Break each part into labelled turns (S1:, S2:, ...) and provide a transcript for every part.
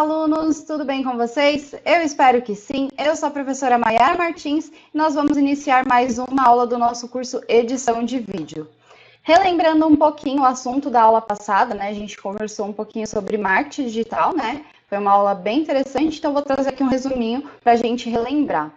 S1: alunos! Tudo bem com vocês? Eu espero que sim. Eu sou a professora Maiara Martins e nós vamos iniciar mais uma aula do nosso curso Edição de Vídeo. Relembrando um pouquinho o assunto da aula passada, né? A gente conversou um pouquinho sobre marketing digital, né? Foi uma aula bem interessante, então vou trazer aqui um resuminho para a gente relembrar.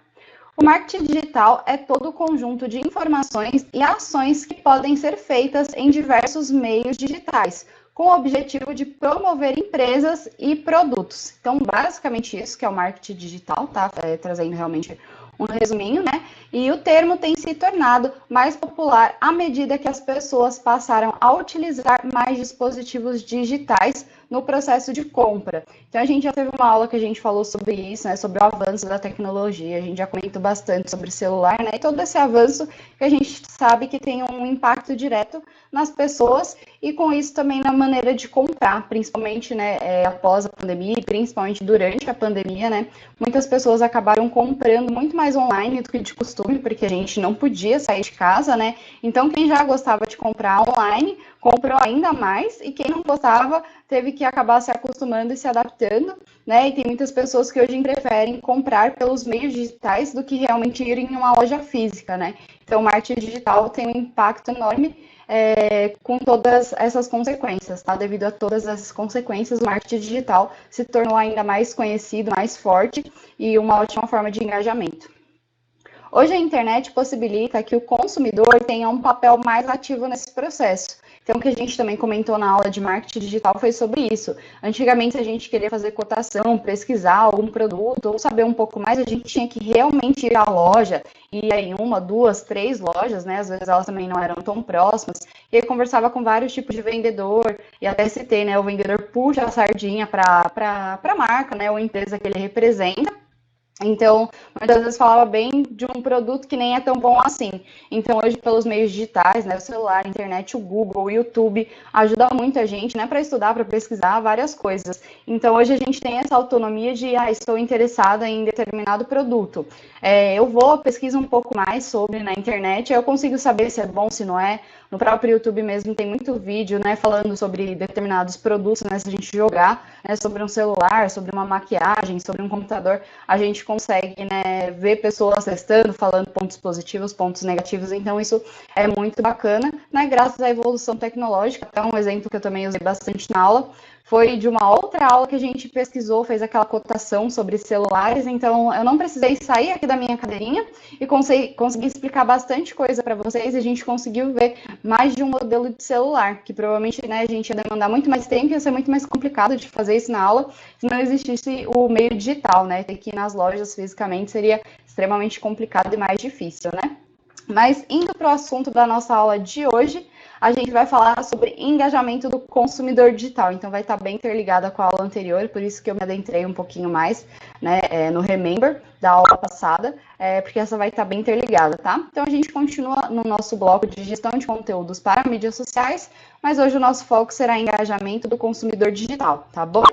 S1: O marketing digital é todo o conjunto de informações e ações que podem ser feitas em diversos meios digitais, com o objetivo de promover empresas e produtos. Então, basicamente isso que é o marketing digital, tá? Trazendo realmente um resuminho, né? E o termo tem se tornado mais popular à medida que as pessoas passaram a utilizar mais dispositivos digitais no processo de compra. Então, a gente já teve uma aula que a gente falou sobre isso, né? Sobre o avanço da tecnologia, a gente já comentou bastante sobre celular, né? E todo esse avanço que a gente sabe que tem um impacto direto nas pessoas e com isso também na maneira de comprar, principalmente, né, após a pandemia e principalmente durante a pandemia, né, muitas pessoas acabaram comprando muito mais online do que de costume, porque a gente não podia sair de casa, né, então quem já gostava de comprar online, comprou ainda mais, e quem não gostava teve que acabar se acostumando e se adaptando, né, e tem muitas pessoas que hoje preferem comprar pelos meios digitais do que realmente ir em uma loja física, né, então o marketing digital tem um impacto enorme com todas essas consequências, tá? Devido a todas essas consequências, o marketing digital se tornou ainda mais conhecido, mais forte e uma ótima forma de engajamento. Hoje a internet possibilita que o consumidor tenha um papel mais ativo nesse processo. Então, o que a gente também comentou na aula de marketing digital foi sobre isso. Antigamente, se a gente queria fazer cotação, pesquisar algum produto ou saber um pouco mais, a gente tinha que realmente ir à loja, ir em uma, duas, três lojas, né? Às vezes elas também não eram tão próximas. E aí conversava com vários tipos de vendedor, e até citei, né? O vendedor puxa a sardinha para a marca, né? Ou empresa que ele representa. Então, muitas vezes falava bem de um produto que nem é tão bom assim. Então, hoje, pelos meios digitais, né, o celular, a internet, o Google, o YouTube, ajuda muito a gente, né, para estudar, para pesquisar várias coisas. Então, hoje a gente tem essa autonomia de, estou interessada em determinado produto. Eu vou, pesquiso um pouco mais sobre na internet, eu consigo saber se é bom, se não é. No próprio YouTube mesmo tem muito vídeo, né, falando sobre determinados produtos, né, se a gente jogar, né, sobre um celular, sobre uma maquiagem, sobre um computador, a gente consegue, né, ver pessoas testando, falando pontos positivos, pontos negativos, então isso é muito bacana, né, graças à evolução tecnológica. Até um exemplo que eu também usei bastante na aula foi de uma outra aula que a gente pesquisou, fez aquela cotação sobre celulares, então eu não precisei sair aqui da minha cadeirinha e consegui explicar bastante coisa para vocês, e a gente conseguiu ver mais de um modelo de celular, que provavelmente, né, a gente ia demandar muito mais tempo e ia ser muito mais complicado de fazer isso na aula se não existisse o meio digital, né, ter que ir nas lojas fisicamente seria extremamente complicado e mais difícil, né. Mas indo para o assunto da nossa aula de hoje, a gente vai falar sobre engajamento do consumidor digital. Então, vai estar bem interligada com a aula anterior, por isso que eu me adentrei um pouquinho mais, né, no Remember da aula passada, porque essa vai estar bem interligada, tá? Então, a gente continua no nosso bloco de gestão de conteúdos para mídias sociais, mas hoje o nosso foco será engajamento do consumidor digital, tá bom?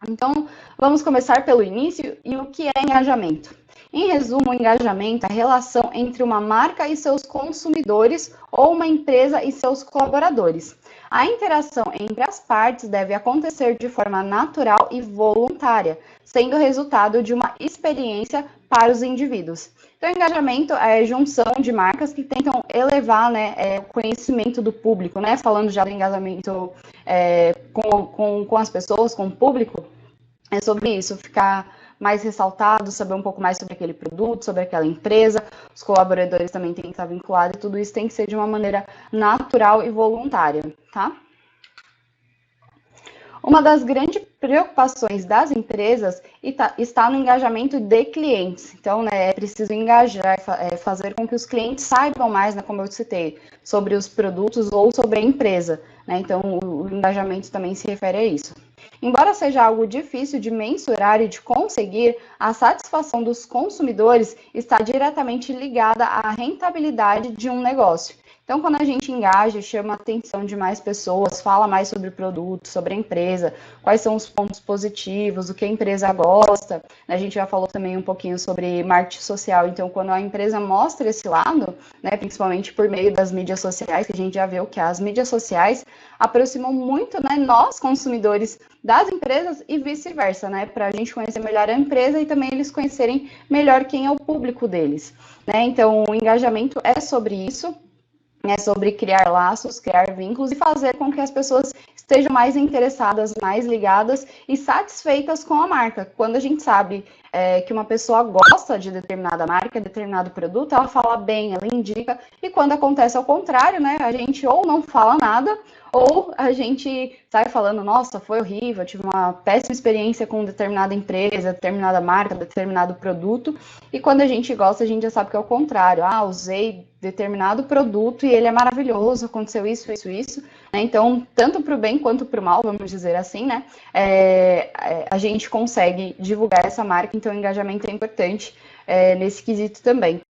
S1: Então, vamos começar pelo início. E o que é engajamento? Em resumo, o engajamento é a relação entre uma marca e seus consumidores ou uma empresa e seus colaboradores. A interação entre as partes deve acontecer de forma natural e voluntária, sendo resultado de uma experiência para os indivíduos. Então, engajamento é a junção de marcas que tentam elevar, né, o conhecimento do público, né? Falando já do engajamento com as pessoas, com o público, é sobre isso, ficar mais ressaltado, saber um pouco mais sobre aquele produto, sobre aquela empresa, os colaboradores também têm que estar vinculados, e tudo isso tem que ser de uma maneira natural e voluntária, tá? Uma das grandes preocupações das empresas está no engajamento de clientes. Então, né, é preciso engajar, fazer com que os clientes saibam mais, né, como eu citei, sobre os produtos ou sobre a empresa, né? Então, o engajamento também se refere a isso. Embora seja algo difícil de mensurar e de conseguir, a satisfação dos consumidores está diretamente ligada à rentabilidade de um negócio. Então, quando a gente engaja, chama a atenção de mais pessoas, fala mais sobre o produto, sobre a empresa, quais são os pontos positivos, o que a empresa gosta. A gente já falou também um pouquinho sobre marketing social. Então, quando a empresa mostra esse lado, né, principalmente por meio das mídias sociais, que a gente já viu que as mídias sociais aproximam muito, né, nós, consumidores, das empresas e vice-versa, né, para a gente conhecer melhor a empresa e também eles conhecerem melhor quem é o público deles, né? Então, o engajamento é sobre isso, é sobre criar laços, criar vínculos e fazer com que as pessoas estejam mais interessadas, mais ligadas e satisfeitas com a marca. Quando a gente sabe que uma pessoa gosta de determinada marca, determinado produto, ela fala bem, ela indica, e quando acontece ao contrário, né, a gente ou não fala nada, ou a gente sai falando, nossa, foi horrível, tive uma péssima experiência com determinada empresa, determinada marca, determinado produto, e quando a gente gosta, a gente já sabe que é o contrário. Ah, usei determinado produto e ele é maravilhoso, aconteceu isso, isso, isso, né? Então, tanto para o bem quanto para o mal, vamos dizer assim, né? A gente consegue divulgar essa marca, então o engajamento é importante nesse quesito também.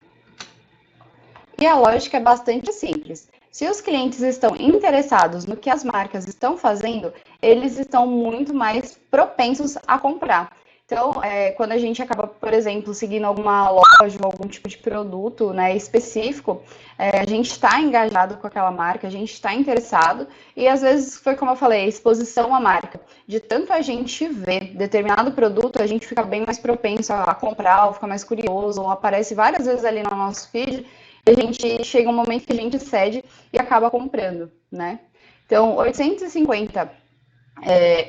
S1: E a lógica é bastante simples. Se os clientes estão interessados no que as marcas estão fazendo, eles estão muito mais propensos a comprar. Então, quando a gente acaba, por exemplo, seguindo alguma loja ou algum tipo de produto, né, específico, a gente está engajado com aquela marca, a gente está interessado, e às vezes, foi como eu falei, a exposição à marca. De tanto a gente ver determinado produto, a gente fica bem mais propenso a comprar, ou fica mais curioso, ou aparece várias vezes ali no nosso feed, e a gente chega um momento que a gente cede e acaba comprando, né? Então, 850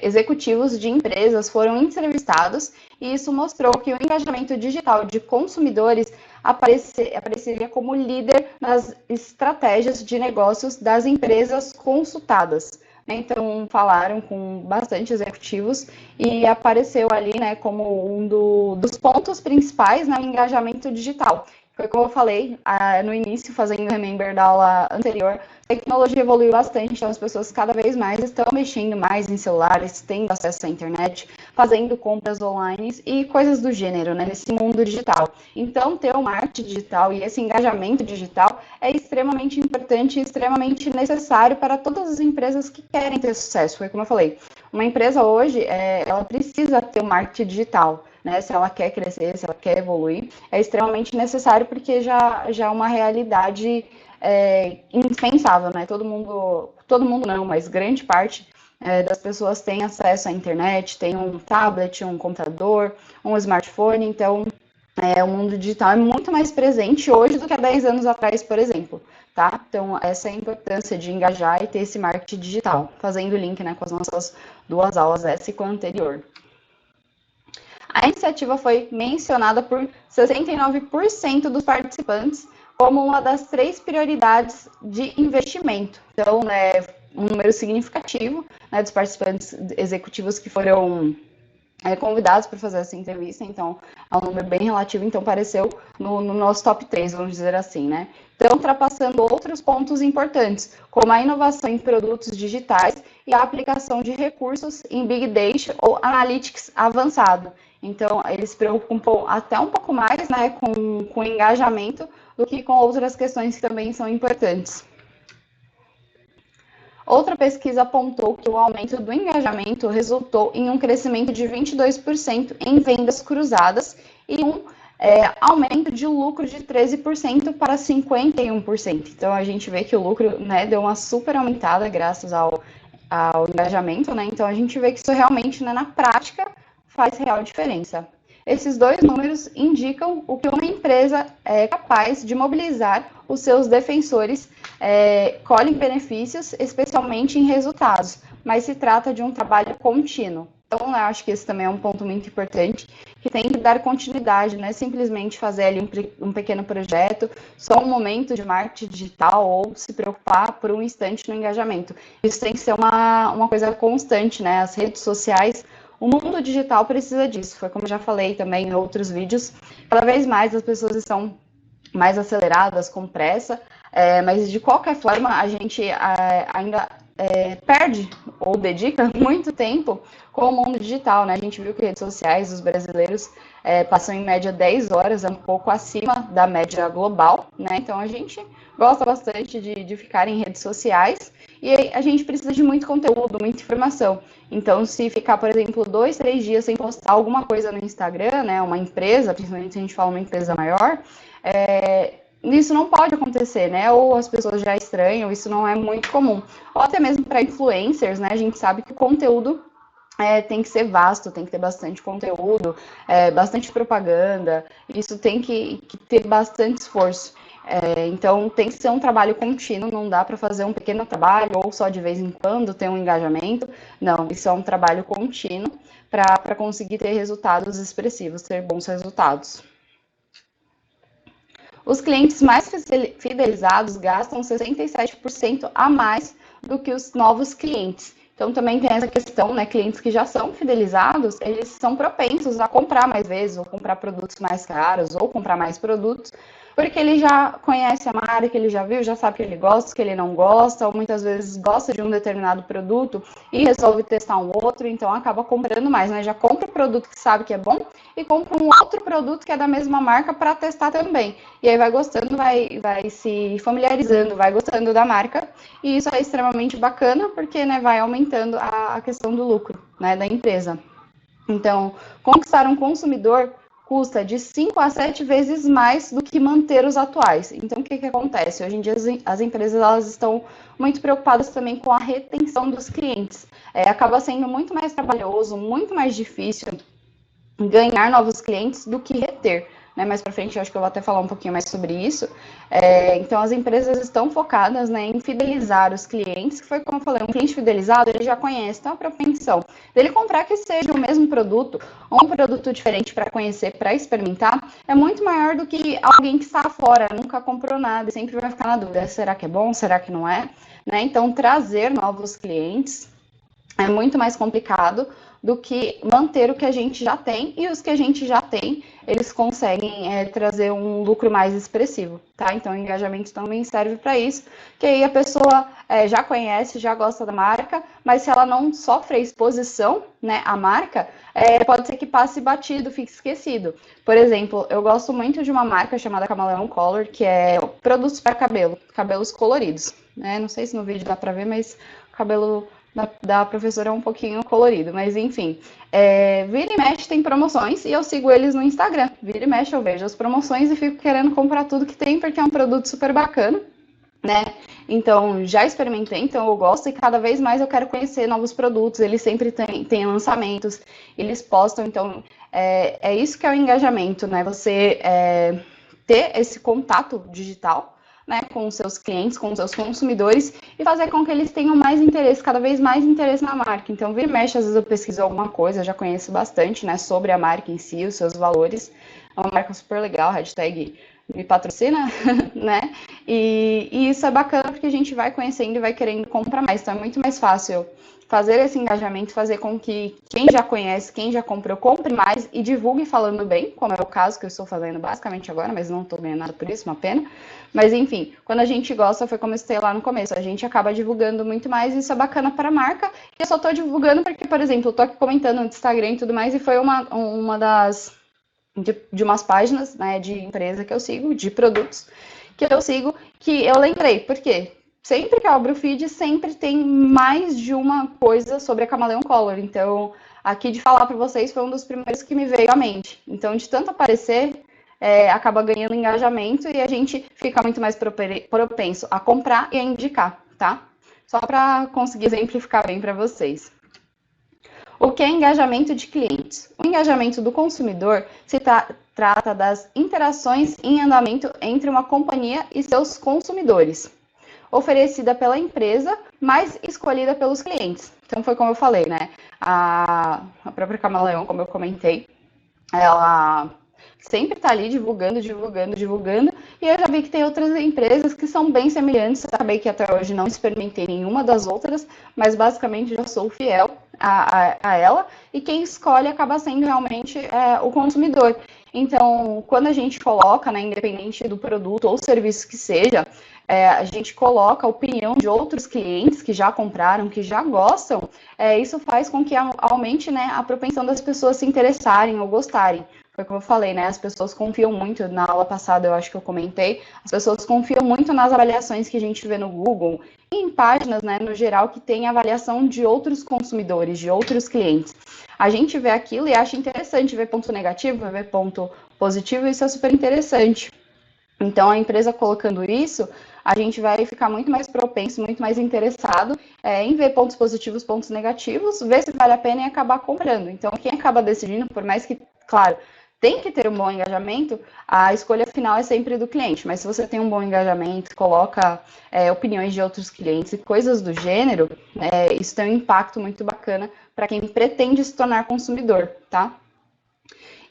S1: executivos de empresas foram entrevistados e isso mostrou que o engajamento digital de consumidores apareceria como líder nas estratégias de negócios das empresas consultadas. Então, falaram com bastante executivos e apareceu ali, né, como um dos pontos principais no engajamento digital. Foi como eu falei no início, fazendo o remember da aula anterior, a tecnologia evoluiu bastante, então as pessoas cada vez mais estão mexendo mais em celulares, tendo acesso à internet, fazendo compras online e coisas do gênero, né, nesse mundo digital. Então, ter o marketing digital e esse engajamento digital é extremamente importante e extremamente necessário para todas as empresas que querem ter sucesso. Foi como eu falei, uma empresa hoje, ela precisa ter o marketing digital, né? Se ela quer crescer, se ela quer evoluir, é extremamente necessário porque já é uma realidade indispensável, né? Todo mundo não, mas grande parte das pessoas tem acesso à internet, tem um tablet, um computador, um smartphone, então o mundo digital é muito mais presente hoje do que há 10 anos atrás, por exemplo, tá? Então, essa é a importância de engajar e ter esse marketing digital, fazendo link, né, com as nossas duas aulas, essa e com a anterior. A iniciativa foi mencionada por 69% dos participantes como uma das 3 prioridades de investimento. Então, um número significativo, né, dos participantes executivos que foram convidados para fazer essa entrevista, então é um número bem relativo, então apareceu no nosso top 3, vamos dizer assim, né? Então, ultrapassando outros pontos importantes, como a inovação em produtos digitais e a aplicação de recursos em Big Data ou Analytics avançado. Então, eles se preocupam até um pouco mais, né, com o engajamento do que com outras questões que também são importantes. Outra pesquisa apontou que o aumento do engajamento resultou em um crescimento de 22% em vendas cruzadas e um aumento de lucro de 13% para 51%. Então, a gente vê que o lucro, né, deu uma super aumentada graças ao engajamento, né? Então, a gente vê que isso realmente, né, na prática, faz real diferença. Esses dois números indicam o que uma empresa é capaz de mobilizar os seus defensores, colhem benefícios, especialmente em resultados, mas se trata de um trabalho contínuo. Então, eu acho que esse também é um ponto muito importante, que tem que dar continuidade, não é simplesmente fazer ali um pequeno projeto, só um momento de marketing digital ou se preocupar por um instante no engajamento. Isso tem que ser uma coisa constante, né? As redes sociais, o mundo digital precisa disso, foi como eu já falei também em outros vídeos, cada vez mais as pessoas estão mais aceleradas, com pressa, mas de qualquer forma a gente ainda perde ou dedica muito tempo com o mundo digital, né? A gente viu que redes sociais, os brasileiros passam em média 10 horas, é um pouco acima da média global, né? Então a gente gosta bastante de ficar em redes sociais e a gente precisa de muito conteúdo, muita informação. Então, se ficar, por exemplo, 2, 3 dias sem postar alguma coisa no Instagram, né? Uma empresa, principalmente se a gente fala uma empresa maior, isso não pode acontecer, né? Ou as pessoas já estranham, isso não é muito comum. Ou até mesmo para influencers, né? A gente sabe que o conteúdo tem que ser vasto, tem que ter bastante conteúdo, bastante propaganda, isso tem que ter bastante esforço. Então tem que ser um trabalho contínuo, não dá para fazer um pequeno trabalho ou só de vez em quando ter um engajamento. Não, isso é um trabalho contínuo para conseguir ter resultados expressivos, ter bons resultados. Os clientes mais fidelizados gastam 67% a mais do que os novos clientes. Então também tem essa questão, né? Clientes que já são fidelizados, eles são propensos a comprar mais vezes, ou comprar produtos mais caros, ou comprar mais produtos, porque ele já conhece a marca, ele já viu, já sabe que ele gosta, que ele não gosta, ou muitas vezes gosta de um determinado produto e resolve testar um outro, então acaba comprando mais, né? Já compra o produto que sabe que é bom e compra um outro produto que é da mesma marca para testar também. E aí vai gostando, vai se familiarizando, vai gostando da marca, e isso é extremamente bacana, porque, né, vai aumentando a questão do lucro, né, da empresa. Então, conquistar um consumidor custa de 5 a 7 vezes mais do que manter os atuais. Então, o que acontece? Hoje em dia, as empresas elas estão muito preocupadas também com a retenção dos clientes. Acaba sendo muito mais trabalhoso, muito mais difícil ganhar novos clientes do que reter. Né? Mais para frente, eu acho que eu vou até falar um pouquinho mais sobre isso. Então, as empresas estão focadas, né, em fidelizar os clientes, que foi como eu falei, um cliente fidelizado, ele já conhece, tem uma propensão dele comprar que seja o mesmo produto, ou um produto diferente para conhecer, para experimentar, é muito maior do que alguém que está fora, nunca comprou nada e sempre vai ficar na dúvida, será que é bom, será que não é? Né? Então, trazer novos clientes é muito mais complicado do que manter o que a gente já tem, e os que a gente já tem, eles conseguem trazer um lucro mais expressivo, tá? Então, o engajamento também serve para isso, que aí a pessoa já conhece, já gosta da marca, mas se ela não sofre a exposição, né, à marca, pode ser que passe batido, fique esquecido. Por exemplo, eu gosto muito de uma marca chamada Camaleão Color, que é produtos para cabelo, cabelos coloridos, né? Não sei se no vídeo dá para ver, mas o cabelo da professora é um pouquinho colorido, mas enfim. Vira e mexe tem promoções e eu sigo eles no Instagram. Vira e mexe eu vejo as promoções e fico querendo comprar tudo que tem, porque é um produto super bacana, né? Então, já experimentei, então eu gosto e cada vez mais eu quero conhecer novos produtos. Eles sempre têm lançamentos, eles postam, então é isso que é o engajamento, né? Você ter esse contato digital, né, com os seus clientes, com os seus consumidores e fazer com que eles tenham mais interesse, cada vez mais interesse na marca. Então, vira e mexe, às vezes eu pesquiso alguma coisa, já conheço bastante, né, sobre a marca em si, os seus valores. É uma marca super legal, hashtag me patrocina, né? E isso é bacana porque a gente vai conhecendo e vai querendo comprar mais. Então, é muito mais fácil fazer esse engajamento, fazer com que quem já conhece, quem já comprou, compre mais e divulgue falando bem, como é o caso que eu estou fazendo basicamente agora, mas não estou ganhando nada por isso, uma pena. Mas enfim, quando a gente gosta, foi como eu citei lá no começo, a gente acaba divulgando muito mais, e isso é bacana para a marca. E eu só estou divulgando porque, por exemplo, eu estou aqui comentando no Instagram e tudo mais, e foi uma das de umas páginas, né, de empresa que eu sigo, de produtos que eu sigo, que eu lembrei. Por quê? Sempre que eu abro o feed, sempre tem mais de uma coisa sobre a Camaleão Color. Então, aqui de falar para vocês foi um dos primeiros que me veio à mente. Então, de tanto aparecer, acaba ganhando engajamento e a gente fica muito mais propenso a comprar e a indicar, tá? Só para conseguir exemplificar bem para vocês. O que é engajamento de clientes? O engajamento do consumidor se trata das interações em andamento entre uma companhia e seus consumidores, oferecida pela empresa, mas escolhida pelos clientes. Então, foi como eu falei, né? A própria Camaleão, como eu comentei, ela sempre está ali divulgando, e eu já vi que tem outras empresas que são bem semelhantes. Eu acabei que até hoje não experimentei nenhuma das outras, mas basicamente já sou fiel a ela, e quem escolhe acaba sendo realmente o consumidor. Então, quando a gente coloca, né, independente do produto ou serviço que seja, a gente coloca a opinião de outros clientes que já compraram, que já gostam, isso faz com que aumente, né, a propensão das pessoas se interessarem ou gostarem. Foi como eu falei, né? As pessoas confiam muito, na aula passada eu acho que eu comentei, as pessoas confiam muito nas avaliações que a gente vê no Google e em páginas, né, no geral, que tem avaliação de outros consumidores, de outros clientes. A gente vê aquilo e acha interessante ver ponto negativo, ver ponto positivo, isso é super interessante. Então, a empresa colocando isso, a gente vai ficar muito mais propenso, muito mais interessado em ver pontos positivos, pontos negativos, ver se vale a pena e acabar comprando. Então, quem acaba decidindo, por mais que, claro, tem que ter um bom engajamento, a escolha final é sempre do cliente. Mas se você tem um bom engajamento, coloca opiniões de outros clientes e coisas do gênero, isso tem um impacto muito bacana para quem pretende se tornar consumidor, tá?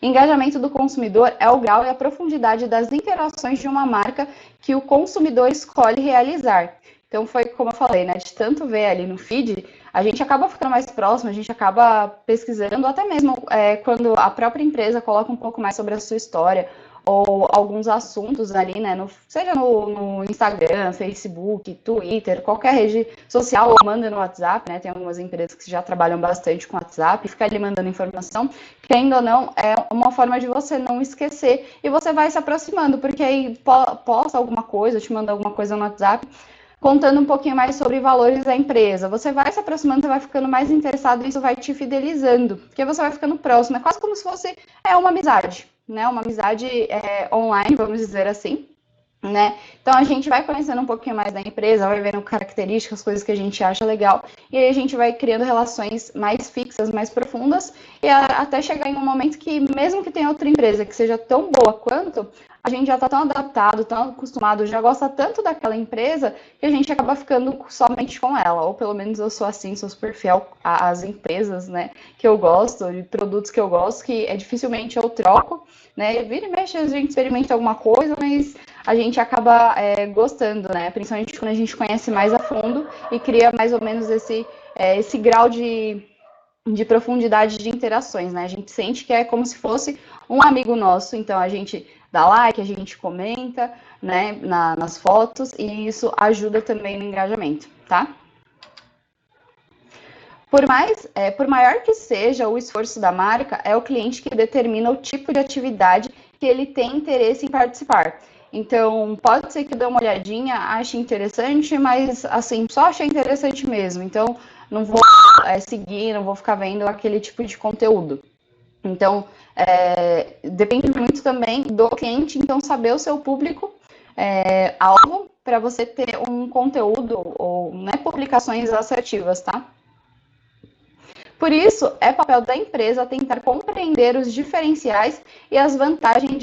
S1: Engajamento do consumidor é o grau e a profundidade das interações de uma marca que o consumidor escolhe realizar. Então, foi como eu falei, né? De tanto ver ali no feed, a gente acaba ficando mais próximo, a gente acaba pesquisando, até mesmo quando a própria empresa coloca um pouco mais sobre a sua história, ou alguns assuntos ali, né? Seja no Instagram, Facebook, Twitter, qualquer rede social, ou manda no WhatsApp, né? Tem algumas empresas que já trabalham bastante com WhatsApp, fica ali mandando informação, querendo ou não, é uma forma de você não esquecer e você vai se aproximando, porque aí posta alguma coisa, te manda alguma coisa no WhatsApp, contando um pouquinho mais sobre valores da empresa. Você vai se aproximando, você vai ficando mais interessado e isso vai te fidelizando, porque você vai ficando próximo. É quase como se fosse uma amizade, né? Uma amizade online, vamos dizer assim. Né? Então a gente vai conhecendo um pouquinho mais da empresa, vai vendo características, coisas que a gente acha legal, e aí a gente vai criando relações mais fixas, mais profundas, e até chegar em um momento que, mesmo que tenha outra empresa que seja tão boa quanto, a gente já está tão adaptado, tão acostumado, já gosta tanto daquela empresa, que a gente acaba ficando somente com ela, ou pelo menos eu sou assim, sou super fiel às empresas, né, que eu gosto, de produtos que eu gosto, que dificilmente eu troco, né, vira e mexe a gente experimenta alguma coisa, mas a gente acaba gostando, né? Principalmente quando a gente conhece mais a fundo e cria mais ou menos esse grau de profundidade de interações, né? A gente sente que é como se fosse um amigo nosso, então a gente dá like, a gente comenta, né, nas fotos, e isso ajuda também no engajamento, tá? Por maior que seja o esforço da marca, é o cliente que determina o tipo de atividade que ele tem interesse em participar. Então, pode ser que eu dê uma olhadinha, ache interessante, mas, assim, só achei interessante mesmo. Então, não vou seguir, não vou ficar vendo aquele tipo de conteúdo. Então, depende muito também do cliente, então, saber o seu público alvo para você ter um conteúdo ou publicações assertivas, tá? Por isso, é papel da empresa tentar compreender os diferenciais e as vantagens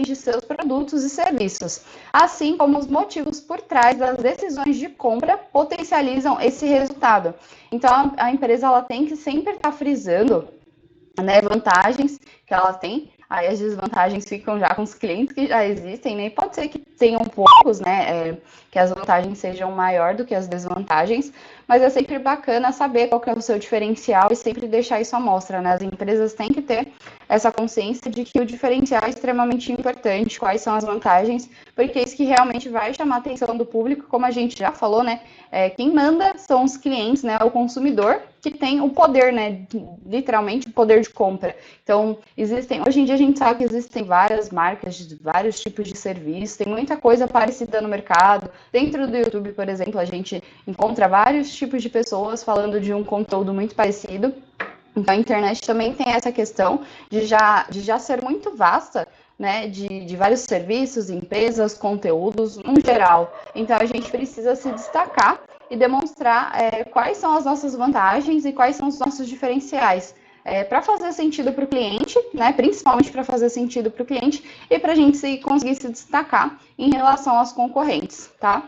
S1: de seus produtos e serviços, assim como os motivos por trás das decisões de compra potencializam esse resultado. Então, a empresa ela tem que sempre estar frisando, né, vantagens que ela tem. Aí as desvantagens ficam já com os clientes que já existem, né? E pode ser que tenham poucos, né? Que as vantagens sejam maior do que as desvantagens, mas é sempre bacana saber qual que é o seu diferencial e sempre deixar isso à mostra, né? As empresas têm que ter essa consciência de que o diferencial é extremamente importante, quais são as vantagens, porque é isso que realmente vai chamar a atenção do público, como a gente já falou, né? Quem manda são os clientes, né? O consumidor, que tem o poder, né? Literalmente, o poder de compra. Então, hoje em dia a gente sabe que existem várias marcas de vários tipos de serviços, tem muita coisa parecida no mercado. Dentro do YouTube, por exemplo, a gente encontra vários tipos de pessoas falando de um conteúdo muito parecido. Então, a internet também tem essa questão de já ser muito vasta, né, de vários serviços, empresas, conteúdos, no geral. Então, a gente precisa se destacar e demonstrar quais são as nossas vantagens e quais são os nossos diferenciais. Para fazer sentido para o cliente, né, principalmente para fazer sentido para o cliente e para a gente conseguir se destacar em relação aos concorrentes, tá?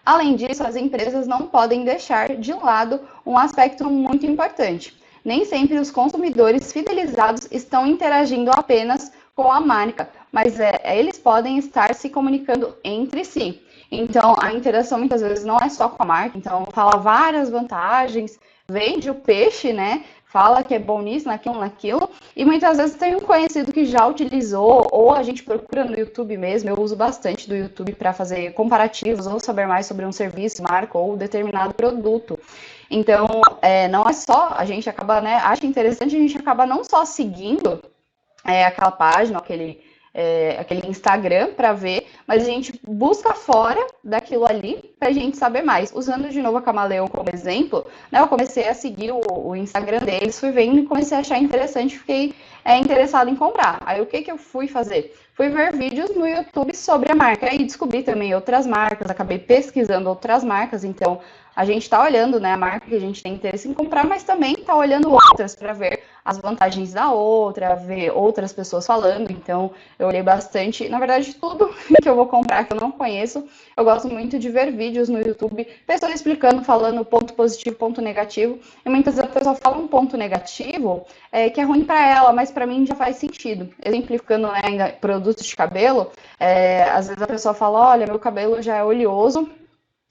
S1: Além disso, as empresas não podem deixar de lado um aspecto muito importante. Nem sempre os consumidores fidelizados estão interagindo apenas com a marca, mas eles podem estar se comunicando entre si. Então, a interação muitas vezes não é só com a marca, então fala várias vantagens, vende o peixe, né? Fala que é bom nisso, naquilo, e muitas vezes tem um conhecido que já utilizou, ou a gente procura no YouTube mesmo. Eu uso bastante do YouTube para fazer comparativos ou saber mais sobre um serviço, marca ou determinado produto. Então, não é só, a gente acaba, né, acha interessante, a gente acaba não só seguindo aquela página, aquele Instagram para ver, mas a gente busca fora daquilo ali para a gente saber mais. Usando de novo a Camaleão como exemplo, né, eu comecei a seguir o Instagram deles, fui vendo e comecei a achar interessante, fiquei interessado em comprar. Aí o que que eu fui fazer? Fui ver vídeos no YouTube sobre a marca e descobri também outras marcas, acabei pesquisando outras marcas, então a gente está olhando, né, a marca que a gente tem interesse em comprar, mas também está olhando outras para ver as vantagens da outra, ver outras pessoas falando. Então, eu olhei bastante, na verdade, tudo que eu vou comprar que eu não conheço, eu gosto muito de ver vídeos no YouTube, pessoas explicando, falando ponto positivo, ponto negativo, e muitas vezes a pessoa fala um ponto negativo que é ruim para ela, mas para mim já faz sentido. Exemplificando, né, ainda produtos de cabelo, às vezes a pessoa fala, olha, meu cabelo já é oleoso,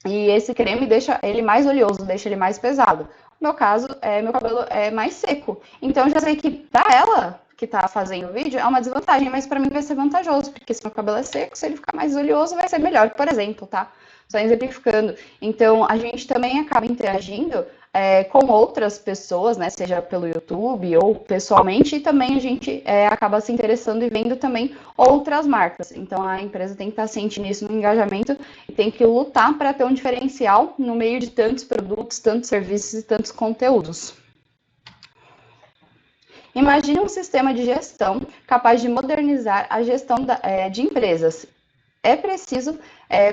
S1: e esse creme deixa ele mais oleoso, deixa ele mais pesado. No meu caso, meu cabelo é mais seco. Então, eu já sei que para ela que está fazendo o vídeo é uma desvantagem, mas para mim vai ser vantajoso, porque se meu cabelo é seco, se ele ficar mais oleoso, vai ser melhor, por exemplo, tá? Só exemplificando. Então, a gente também acaba interagindo com outras pessoas, né, seja pelo YouTube ou pessoalmente, e também a gente acaba se interessando e vendo também outras marcas. Então, a empresa tem que estar ciente nisso no engajamento e tem que lutar para ter um diferencial no meio de tantos produtos, tantos serviços e tantos conteúdos. Imagine um sistema de gestão capaz de modernizar a gestão de empresas. É preciso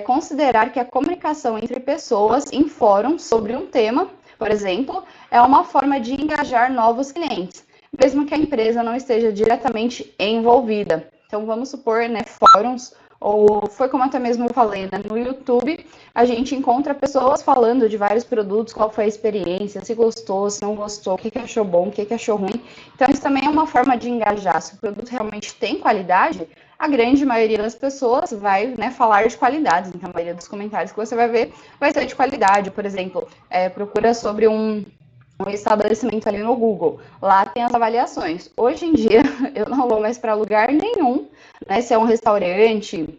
S1: considerar que a comunicação entre pessoas em fóruns sobre um tema, por exemplo, é uma forma de engajar novos clientes, mesmo que a empresa não esteja diretamente envolvida. Então, vamos supor, né, fóruns, ou foi como até mesmo eu falei, né, no YouTube, a gente encontra pessoas falando de vários produtos, qual foi a experiência, se gostou, se não gostou, o que achou bom, o que achou ruim. Então, isso também é uma forma de engajar. Se o produto realmente tem qualidade, a grande maioria das pessoas vai, né, falar de qualidades. Então, a maioria dos comentários que você vai ver vai ser de qualidade. Por exemplo, procura sobre um estabelecimento ali no Google. Lá tem as avaliações. Hoje em dia, eu não vou mais para lugar nenhum, né? Se é um restaurante,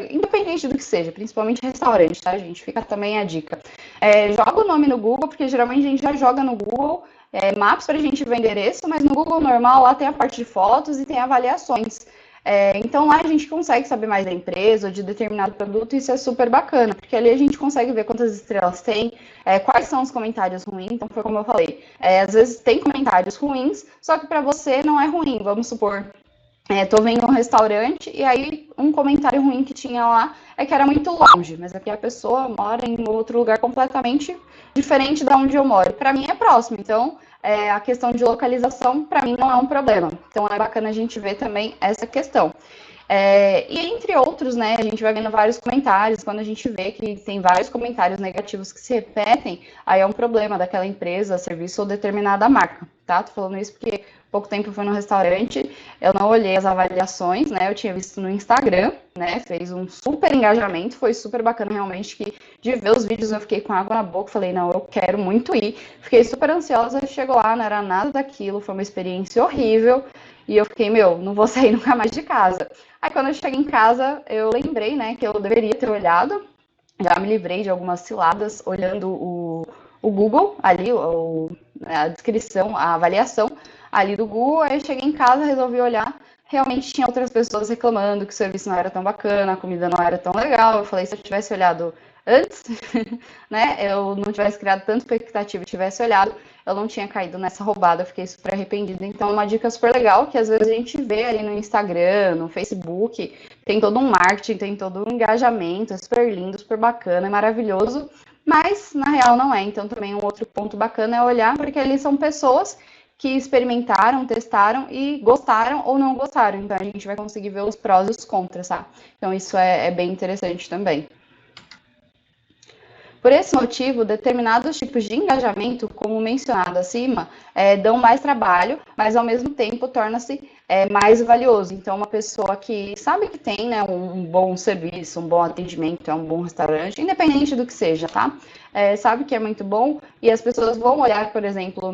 S1: independente do que seja, principalmente restaurante, tá, gente? Fica também a dica. Joga o nome no Google, porque geralmente a gente já joga no Google Maps para a gente ver endereço, mas no Google normal lá tem a parte de fotos e tem avaliações. Então lá a gente consegue saber mais da empresa ou de determinado produto, e isso é super bacana, porque ali a gente consegue ver quantas estrelas tem, quais são os comentários ruins. Então foi como eu falei, às vezes tem comentários ruins, só que para você não é ruim. Vamos supor, tô vendo um restaurante e aí um comentário ruim que tinha lá é que era muito longe, mas aqui a pessoa mora em outro lugar completamente diferente da onde eu moro. Para mim é próximo, então a questão de localização para mim não é um problema. Então é bacana a gente ver também essa questão. E entre outros, né, a gente vai vendo vários comentários. Quando a gente vê que tem vários comentários negativos que se repetem, aí é um problema daquela empresa, serviço ou determinada marca, tá? Tô falando isso porque pouco tempo eu fui no restaurante, eu não olhei as avaliações, né? Eu tinha visto no Instagram, né? Fez um super engajamento, foi super bacana realmente, que de ver os vídeos eu fiquei com água na boca, falei, não, eu quero muito ir. Fiquei super ansiosa, chegou lá, não era nada daquilo, foi uma experiência horrível. E eu fiquei, não vou sair nunca mais de casa. Aí quando eu cheguei em casa, eu lembrei, né, que eu deveria ter olhado. Já me livrei de algumas ciladas olhando o Google ali, a descrição, a avaliação ali do Google. Aí eu cheguei em casa, resolvi olhar. Realmente tinha outras pessoas reclamando que o serviço não era tão bacana, a comida não era tão legal. Eu falei, se eu tivesse olhado antes, né, eu não tivesse criado tanta expectativa e tivesse olhado, eu não tinha caído nessa roubada, eu fiquei super arrependida. Então, uma dica super legal, que às vezes a gente vê ali no Instagram, no Facebook, tem todo um marketing, tem todo um engajamento, é super lindo, super bacana, é maravilhoso, mas na real não é. Então, também um outro ponto bacana é olhar, porque ali são pessoas que experimentaram, testaram e gostaram ou não gostaram. Então, a gente vai conseguir ver os prós e os contras, tá? Então, isso é bem interessante também. Por esse motivo, determinados tipos de engajamento, como mencionado acima, dão mais trabalho, mas ao mesmo tempo torna-se mais valioso. Então, uma pessoa que sabe que tem, né, um bom serviço, um bom atendimento, é um bom restaurante, independente do que seja, tá? Sabe que é muito bom e as pessoas vão olhar, por exemplo,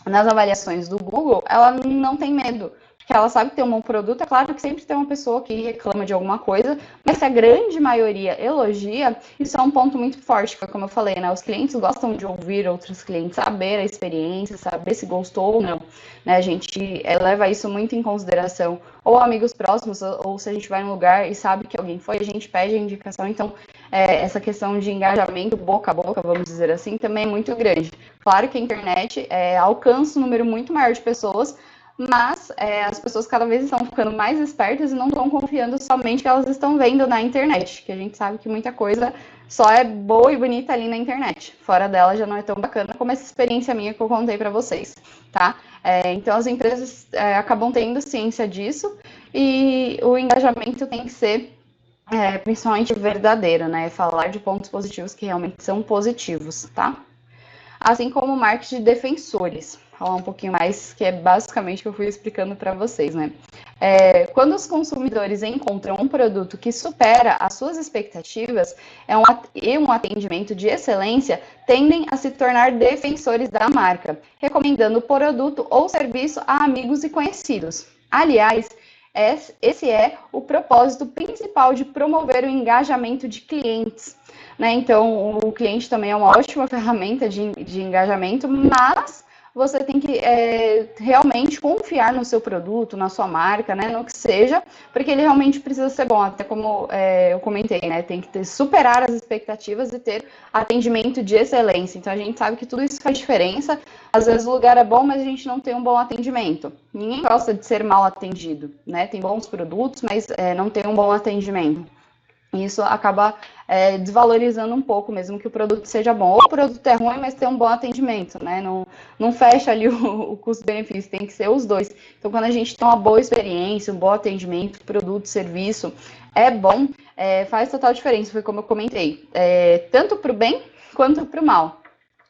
S1: nas avaliações do Google, ela não tem medo, porque ela sabe que tem um bom produto. É claro que sempre tem uma pessoa que reclama de alguma coisa, mas se a grande maioria elogia, isso é um ponto muito forte, que como eu falei, né? Os clientes gostam de ouvir outros clientes, saber a experiência, saber se gostou ou não, né? A gente leva isso muito em consideração, ou amigos próximos, ou se a gente vai em um lugar e sabe que alguém foi, a gente pede a indicação. Então, essa questão de engajamento boca a boca, vamos dizer assim, também é muito grande. Claro que a internet alcança um número muito maior de pessoas, mas as pessoas cada vez estão ficando mais espertas e não estão confiando somente no que elas estão vendo na internet, que a gente sabe que muita coisa só é boa e bonita ali na internet. Fora dela já não é tão bacana como essa experiência minha que eu contei para vocês, tá? Então as empresas acabam tendo ciência disso e o engajamento tem que ser principalmente verdadeiro, né? Falar de pontos positivos que realmente são positivos, tá? Assim como o marketing de defensores. Falar um pouquinho mais, que é basicamente o que eu fui explicando para vocês, né? Quando os consumidores encontram um produto que supera as suas expectativas e um atendimento de excelência, tendem a se tornar defensores da marca, recomendando o produto ou serviço a amigos e conhecidos. Aliás, esse é o propósito principal de promover o engajamento de clientes, né? Então, o cliente também é uma ótima ferramenta de engajamento, mas você tem que realmente confiar no seu produto, na sua marca, né, no que seja, porque ele realmente precisa ser bom, até como eu comentei, né, tem que superar as expectativas e ter atendimento de excelência. Então, a gente sabe que tudo isso faz diferença. Às vezes o lugar é bom, mas a gente não tem um bom atendimento. Ninguém gosta de ser mal atendido, né, tem bons produtos, mas não tem um bom atendimento. Isso acaba desvalorizando um pouco, mesmo que o produto seja bom. Ou o produto é ruim, mas tem um bom atendimento, né? Não fecha ali o custo-benefício, tem que ser os dois. Então, quando a gente tem uma boa experiência, um bom atendimento, produto, serviço, é bom, faz total diferença, foi como eu comentei. Tanto para o bem quanto para o mal.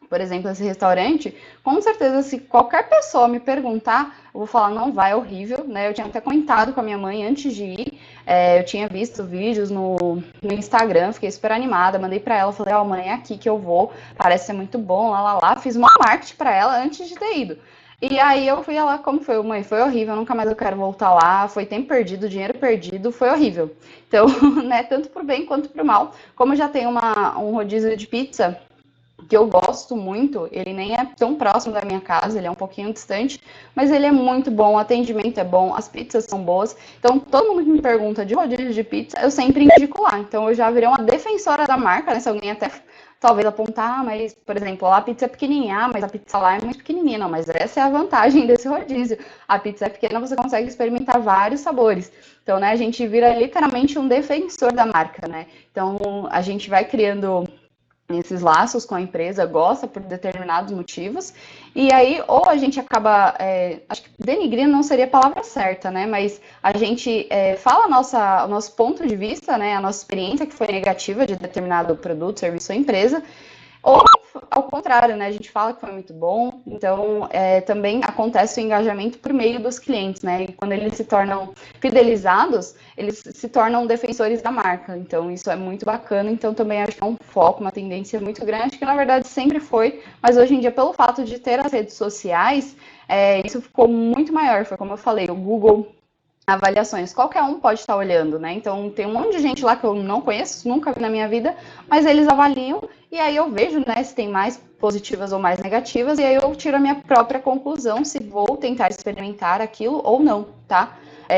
S1: Por exemplo, esse restaurante, com certeza, se qualquer pessoa me perguntar, eu vou falar, não vai, é horrível, né? Eu tinha até comentado com a minha mãe antes de ir, eu tinha visto vídeos no Instagram, fiquei super animada, mandei pra ela, falei, mãe, é aqui que eu vou, parece ser muito bom, lá, fiz uma marketing pra ela antes de ter ido. E aí eu fui lá, como foi? Mãe, foi horrível, nunca mais eu quero voltar lá, foi tempo perdido, dinheiro perdido, foi horrível. Então, né, tanto pro bem quanto pro mal. Como já tem um rodízio de pizza, que eu gosto muito, ele nem é tão próximo da minha casa, ele é um pouquinho distante, mas ele é muito bom, o atendimento é bom, as pizzas são boas. Então, todo mundo que me pergunta de rodízio de pizza, eu sempre indico lá. Então, eu já virei uma defensora da marca, né? Se alguém até talvez apontar, mas, por exemplo, lá a pizza é pequenininha, mas a pizza lá é muito pequenininha. Não, mas essa é a vantagem desse rodízio. A pizza é pequena, você consegue experimentar vários sabores. Então, né, a gente vira literalmente um defensor da marca, né? Então, a gente vai criando esses laços com a empresa, gosta por determinados motivos, e aí ou a gente acaba, acho que denigrir não seria a palavra certa, né, mas a gente fala o nosso ponto de vista, né, a nossa experiência que foi negativa de determinado produto, serviço ou empresa, ou ao contrário, né? A gente fala que foi muito bom, então também acontece o engajamento por meio dos clientes, né? E quando eles se tornam fidelizados, eles se tornam defensores da marca. Então isso é muito bacana. Então também acho que é um foco, uma tendência muito grande, que na verdade sempre foi, mas hoje em dia, pelo fato de ter as redes sociais, isso ficou muito maior. Foi como eu falei, o Google avaliações, qualquer um pode estar olhando, né? Então tem um monte de gente lá que eu não conheço, nunca vi na minha vida, mas eles avaliam e aí eu vejo, né, se tem mais positivas ou mais negativas e aí eu tiro a minha própria conclusão se vou tentar experimentar aquilo ou não, tá?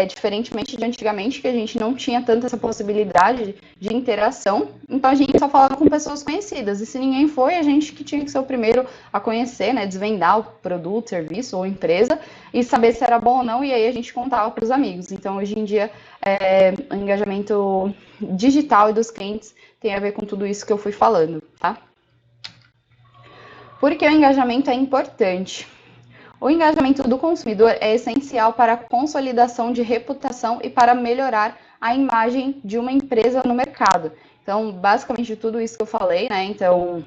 S1: Diferentemente de antigamente, que a gente não tinha tanta essa possibilidade de interação, então a gente só falava com pessoas conhecidas, e se ninguém foi, a gente que tinha que ser o primeiro a conhecer, né, desvendar o produto, serviço ou empresa, e saber se era bom ou não, e aí a gente contava para os amigos. Então, hoje em dia, o engajamento digital e dos clientes tem a ver com tudo isso que eu fui falando, tá? Por que o engajamento é importante? O engajamento do consumidor é essencial para a consolidação de reputação e para melhorar a imagem de uma empresa no mercado. Então, basicamente, tudo isso que eu falei, né? Então,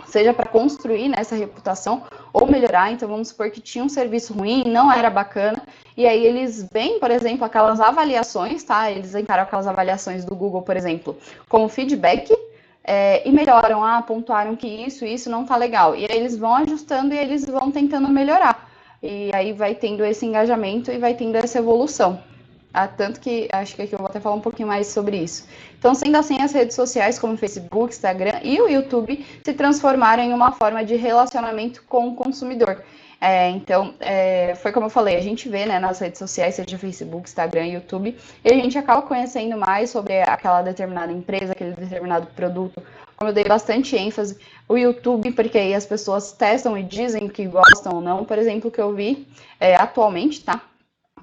S1: seja para construir, né, essa reputação ou melhorar. Então, vamos supor que tinha um serviço ruim, não era bacana, e aí eles veem, por exemplo, aquelas avaliações, tá? Eles encaram aquelas avaliações do Google, por exemplo, como feedback, e melhoram, pontuaram que isso não tá legal. E aí eles vão ajustando e eles vão tentando melhorar. E aí vai tendo esse engajamento e vai tendo essa evolução. Tanto que acho que aqui eu vou até falar um pouquinho mais sobre isso. Então, sendo assim, as redes sociais como o Facebook, Instagram e o YouTube se transformaram em uma forma de relacionamento com o consumidor. Então, foi como eu falei, a gente vê, né, nas redes sociais, seja Facebook, Instagram, YouTube, e a gente acaba conhecendo mais sobre aquela determinada empresa, aquele determinado produto, como eu dei bastante ênfase, o YouTube, porque aí as pessoas testam e dizem que gostam ou não. Por exemplo, o que eu vi atualmente, tá?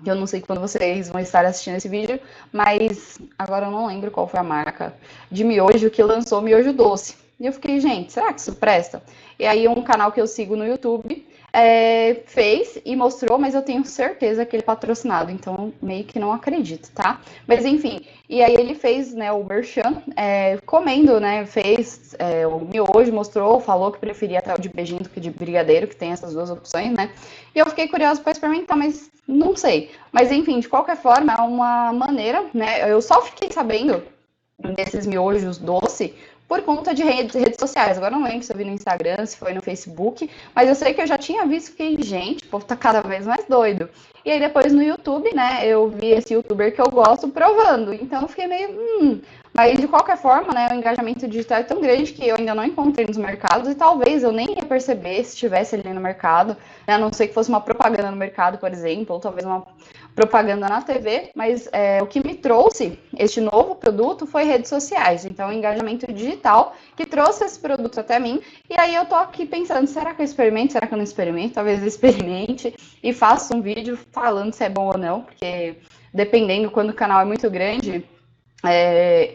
S1: Eu não sei quando vocês vão estar assistindo esse vídeo, mas agora eu não lembro qual foi a marca de miojo que lançou miojo doce. E eu fiquei, gente, será que isso presta? E aí um canal que eu sigo no YouTube fez e mostrou, mas eu tenho certeza que ele é patrocinado, então meio que não acredito, tá? Mas enfim, e aí ele fez, né, o merchan, comendo, né, fez o miojo, mostrou, falou que preferia até o de beijinho do que de brigadeiro, que tem essas duas opções, né? E eu fiquei curiosa para experimentar, mas não sei. Mas enfim, de qualquer forma, é uma maneira, né? Eu só fiquei sabendo desses miojos doce por conta de redes sociais. Agora não lembro se eu vi no Instagram, se foi no Facebook, mas eu sei que eu já tinha visto, fiquei, gente, o povo tá cada vez mais doido. E aí depois no YouTube, né, eu vi esse youtuber que eu gosto provando, então eu fiquei meio, Mas de qualquer forma, né, o engajamento digital é tão grande que eu ainda não encontrei nos mercados e talvez eu nem ia perceber se estivesse ali no mercado, né, a não ser que fosse uma propaganda no mercado, por exemplo, ou talvez uma propaganda na TV, mas o que me trouxe este novo produto foi redes sociais, então o engajamento digital que trouxe esse produto até mim, e aí eu tô aqui pensando, será que eu experimento, será que eu não experimento? Talvez eu experimente e faça um vídeo falando se é bom ou não, porque dependendo, quando o canal é muito grande,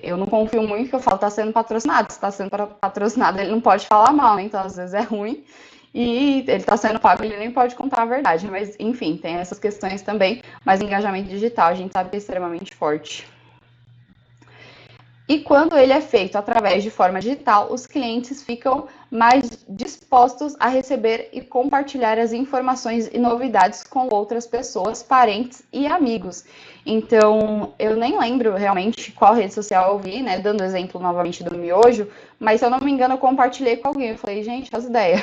S1: eu não confio muito que eu falo, tá sendo patrocinado, se tá sendo patrocinado ele não pode falar mal, né? Então às vezes é ruim, e ele está sendo pago, ele nem pode contar a verdade, mas enfim, tem essas questões também, mas engajamento digital a gente sabe que é extremamente forte. E quando ele é feito através de forma digital, os clientes ficam mais dispostos a receber e compartilhar as informações e novidades com outras pessoas, parentes e amigos. Então, eu nem lembro realmente qual rede social eu vi, né? Dando exemplo novamente do miojo, mas se eu não me engano, eu compartilhei com alguém. Eu falei, gente, as ideias,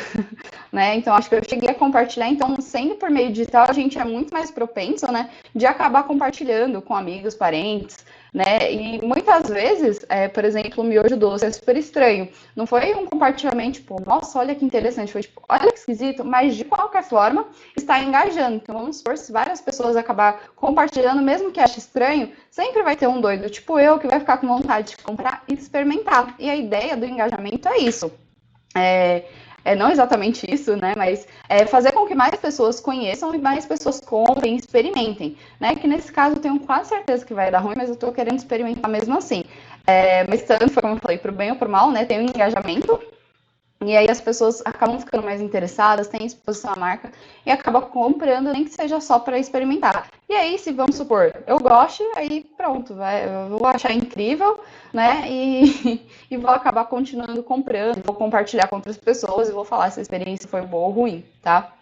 S1: né? Então, acho que eu cheguei a compartilhar. Então, sendo por meio digital, a gente é muito mais propenso, né? De acabar compartilhando com amigos, parentes, né? E muitas vezes, por exemplo, o miojo doce é super estranho. Não foi um compartilhamento, tipo, nossa, olha que interessante, foi tipo, olha que esquisito, mas de qualquer forma está engajando. Então vamos supor, se várias pessoas acabar compartilhando, mesmo que ache estranho, sempre vai ter um doido, tipo eu, que vai ficar com vontade de comprar e experimentar. E a ideia do engajamento é isso. Não exatamente isso, né? Mas fazer com que mais pessoas conheçam e mais pessoas comprem, experimentem, né? Que nesse caso eu tenho quase certeza que vai dar ruim, mas eu tô querendo experimentar mesmo assim. Mas tanto foi como eu falei, pro bem ou pro mal, né? Tem um engajamento. E aí as pessoas acabam ficando mais interessadas, têm exposição à marca e acabam comprando, nem que seja só para experimentar. E aí, se vamos supor, eu gosto, aí pronto, eu vou achar incrível, né? E vou acabar continuando comprando, vou compartilhar com outras pessoas e vou falar se a experiência foi boa ou ruim, tá?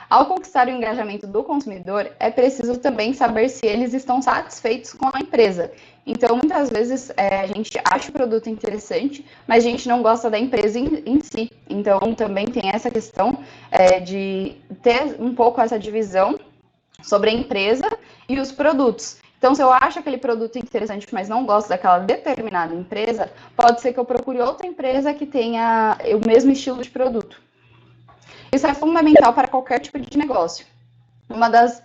S1: Ao conquistar o engajamento do consumidor, é preciso também saber se eles estão satisfeitos com a empresa. Então, muitas vezes, a gente acha o produto interessante, mas a gente não gosta da empresa em si. Então, também tem essa questão de ter um pouco essa divisão sobre a empresa e os produtos. Então, se eu acho aquele produto interessante, mas não gosto daquela determinada empresa, pode ser que eu procure outra empresa que tenha o mesmo estilo de produto. Isso é fundamental para qualquer tipo de negócio. Uma das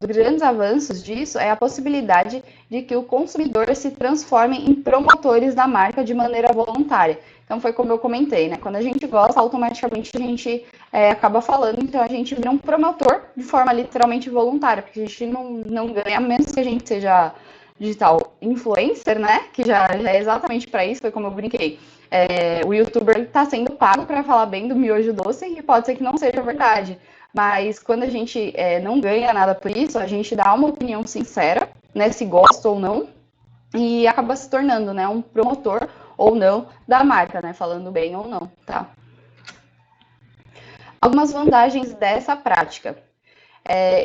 S1: grandes avanços disso é a possibilidade de que o consumidor se transforme em promotores da marca de maneira voluntária. Então, foi como eu comentei, né? Quando a gente gosta, automaticamente a gente acaba falando, então a gente vira um promotor de forma literalmente voluntária, porque a gente não ganha, a menos que a gente seja digital influencer, né? Que já é exatamente para isso, foi como eu brinquei. O youtuber está sendo pago para falar bem do miojo doce e pode ser que não seja verdade. Mas quando a gente não ganha nada por isso, a gente dá uma opinião sincera, né? Se gosta ou não, e acaba se tornando, né, um promotor ou não da marca, né? Falando bem ou não, tá? Algumas vantagens dessa prática.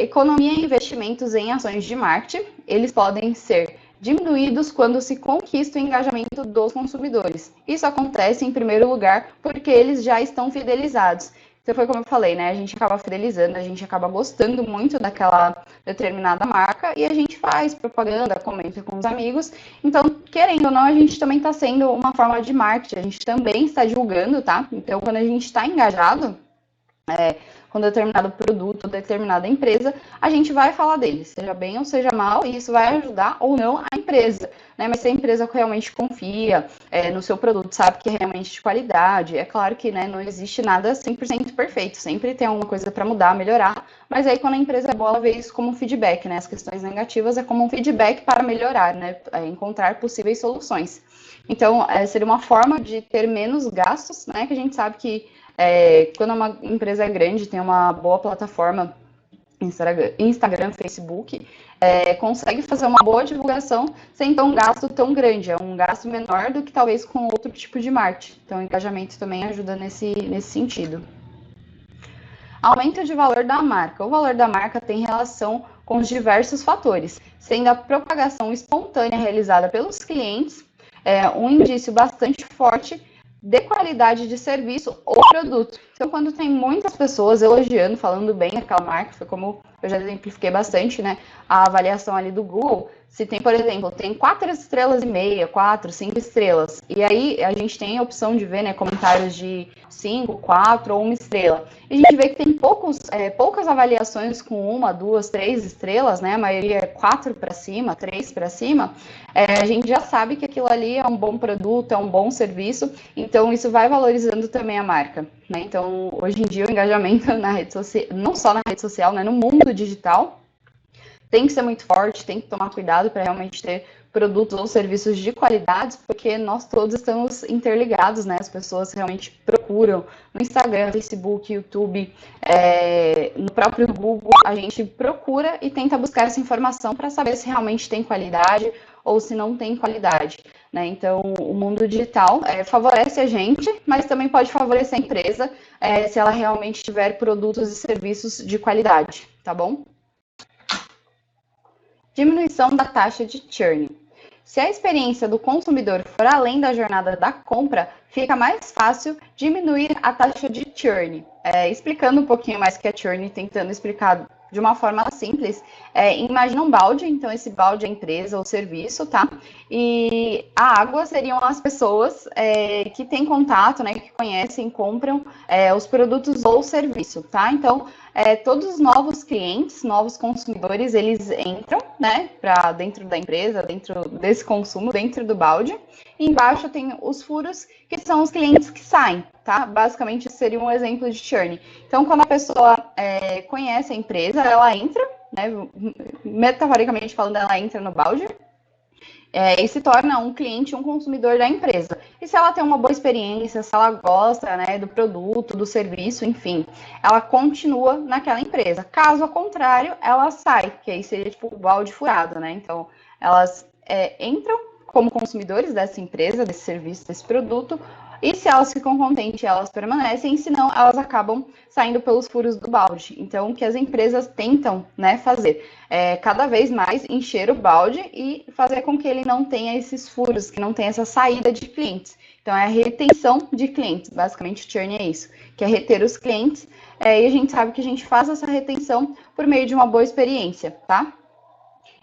S1: Economia e investimentos em ações de marketing, eles podem ser diminuídos quando se conquista o engajamento dos consumidores. Isso acontece, em primeiro lugar, porque eles já estão fidelizados. Então, foi como eu falei, né? A gente acaba fidelizando, a gente acaba gostando muito daquela determinada marca e a gente faz propaganda, comenta com os amigos. Então, querendo ou não, a gente também está sendo uma forma de marketing, a gente também está divulgando, tá? Então, quando a gente está engajado, com determinado produto, determinada empresa, a gente vai falar dele, seja bem ou seja mal, e isso vai ajudar ou não a empresa, né? Mas se a empresa realmente confia no seu produto, sabe que é realmente de qualidade, é claro que, né, não existe nada 100% perfeito, sempre tem alguma coisa para mudar, melhorar, mas aí quando a empresa é boa, ela vê isso como um feedback, né? As questões negativas é como um feedback para melhorar, né? Encontrar possíveis soluções. Então, seria uma forma de ter menos gastos, né? Que a gente sabe que quando uma empresa é grande, tem uma boa plataforma, Instagram, Facebook, consegue fazer uma boa divulgação sem ter um gasto tão grande. É um gasto menor do que talvez com outro tipo de marketing. Então, o engajamento também ajuda nesse sentido. Aumento de valor da marca. O valor da marca tem relação com os diversos fatores, sendo a propagação espontânea realizada pelos clientes um indício bastante forte de qualidade de serviço ou produto. Então, quando tem muitas pessoas elogiando, falando bem daquela marca, foi como eu já exemplifiquei bastante, né? A avaliação ali do Google, se tem, por exemplo, tem 4,5 estrelas, 4, 5 estrelas, e aí a gente tem a opção de ver, né, comentários de 5, 4 ou 1 estrela. E a gente vê que tem poucas avaliações com 1, 2, 3 estrelas, né? A maioria é 4 para cima, 3 para cima. A gente já sabe que aquilo ali é um bom produto, é um bom serviço, então isso vai valorizando também a marca, né? Então, hoje em dia, o engajamento na rede social, não só na rede social, né, no mundo digital, tem que ser muito forte, tem que tomar cuidado para realmente ter produtos ou serviços de qualidade, porque nós todos estamos interligados, né? As pessoas realmente procuram no Instagram, Facebook, YouTube, no próprio Google, a gente procura e tenta buscar essa informação para saber se realmente tem qualidade ou se não tem qualidade, né? Então, o mundo digital favorece a gente, mas também pode favorecer a empresa se ela realmente tiver produtos e serviços de qualidade, tá bom? Diminuição da taxa de churn. Se a experiência do consumidor for além da jornada da compra, fica mais fácil diminuir a taxa de churn. Explicando um pouquinho mais o que é churn, tentando explicar de uma forma simples, imagina um balde, então esse balde é a empresa ou serviço, tá? E a água seriam as pessoas que têm contato, né, que conhecem, compram os produtos ou serviço, tá? Então, todos os novos clientes, novos consumidores, eles entram, né, para dentro da empresa, dentro desse consumo, dentro do balde. E embaixo tem os furos, que são os clientes que saem, tá? Basicamente, seria um exemplo de churn. Então, quando a pessoa conhece a empresa, ela entra, né, metaforicamente falando, ela entra no balde, e se torna um cliente, um consumidor da empresa. E se ela tem uma boa experiência, se ela gosta, né, do produto, do serviço, enfim, ela continua naquela empresa. Caso contrário, ela sai, que aí seria tipo o balde furado, né? Então, elas entram como consumidores dessa empresa, desse serviço, desse produto, e se elas ficam contentes, elas permanecem, se não, elas acabam saindo pelos furos do balde. Então, o que as empresas tentam, né, fazer cada vez mais encher o balde e fazer com que ele não tenha esses furos, que não tenha essa saída de clientes. Então, é a retenção de clientes, basicamente o churn é isso, que é reter os clientes, e a gente sabe que a gente faz essa retenção por meio de uma boa experiência, tá?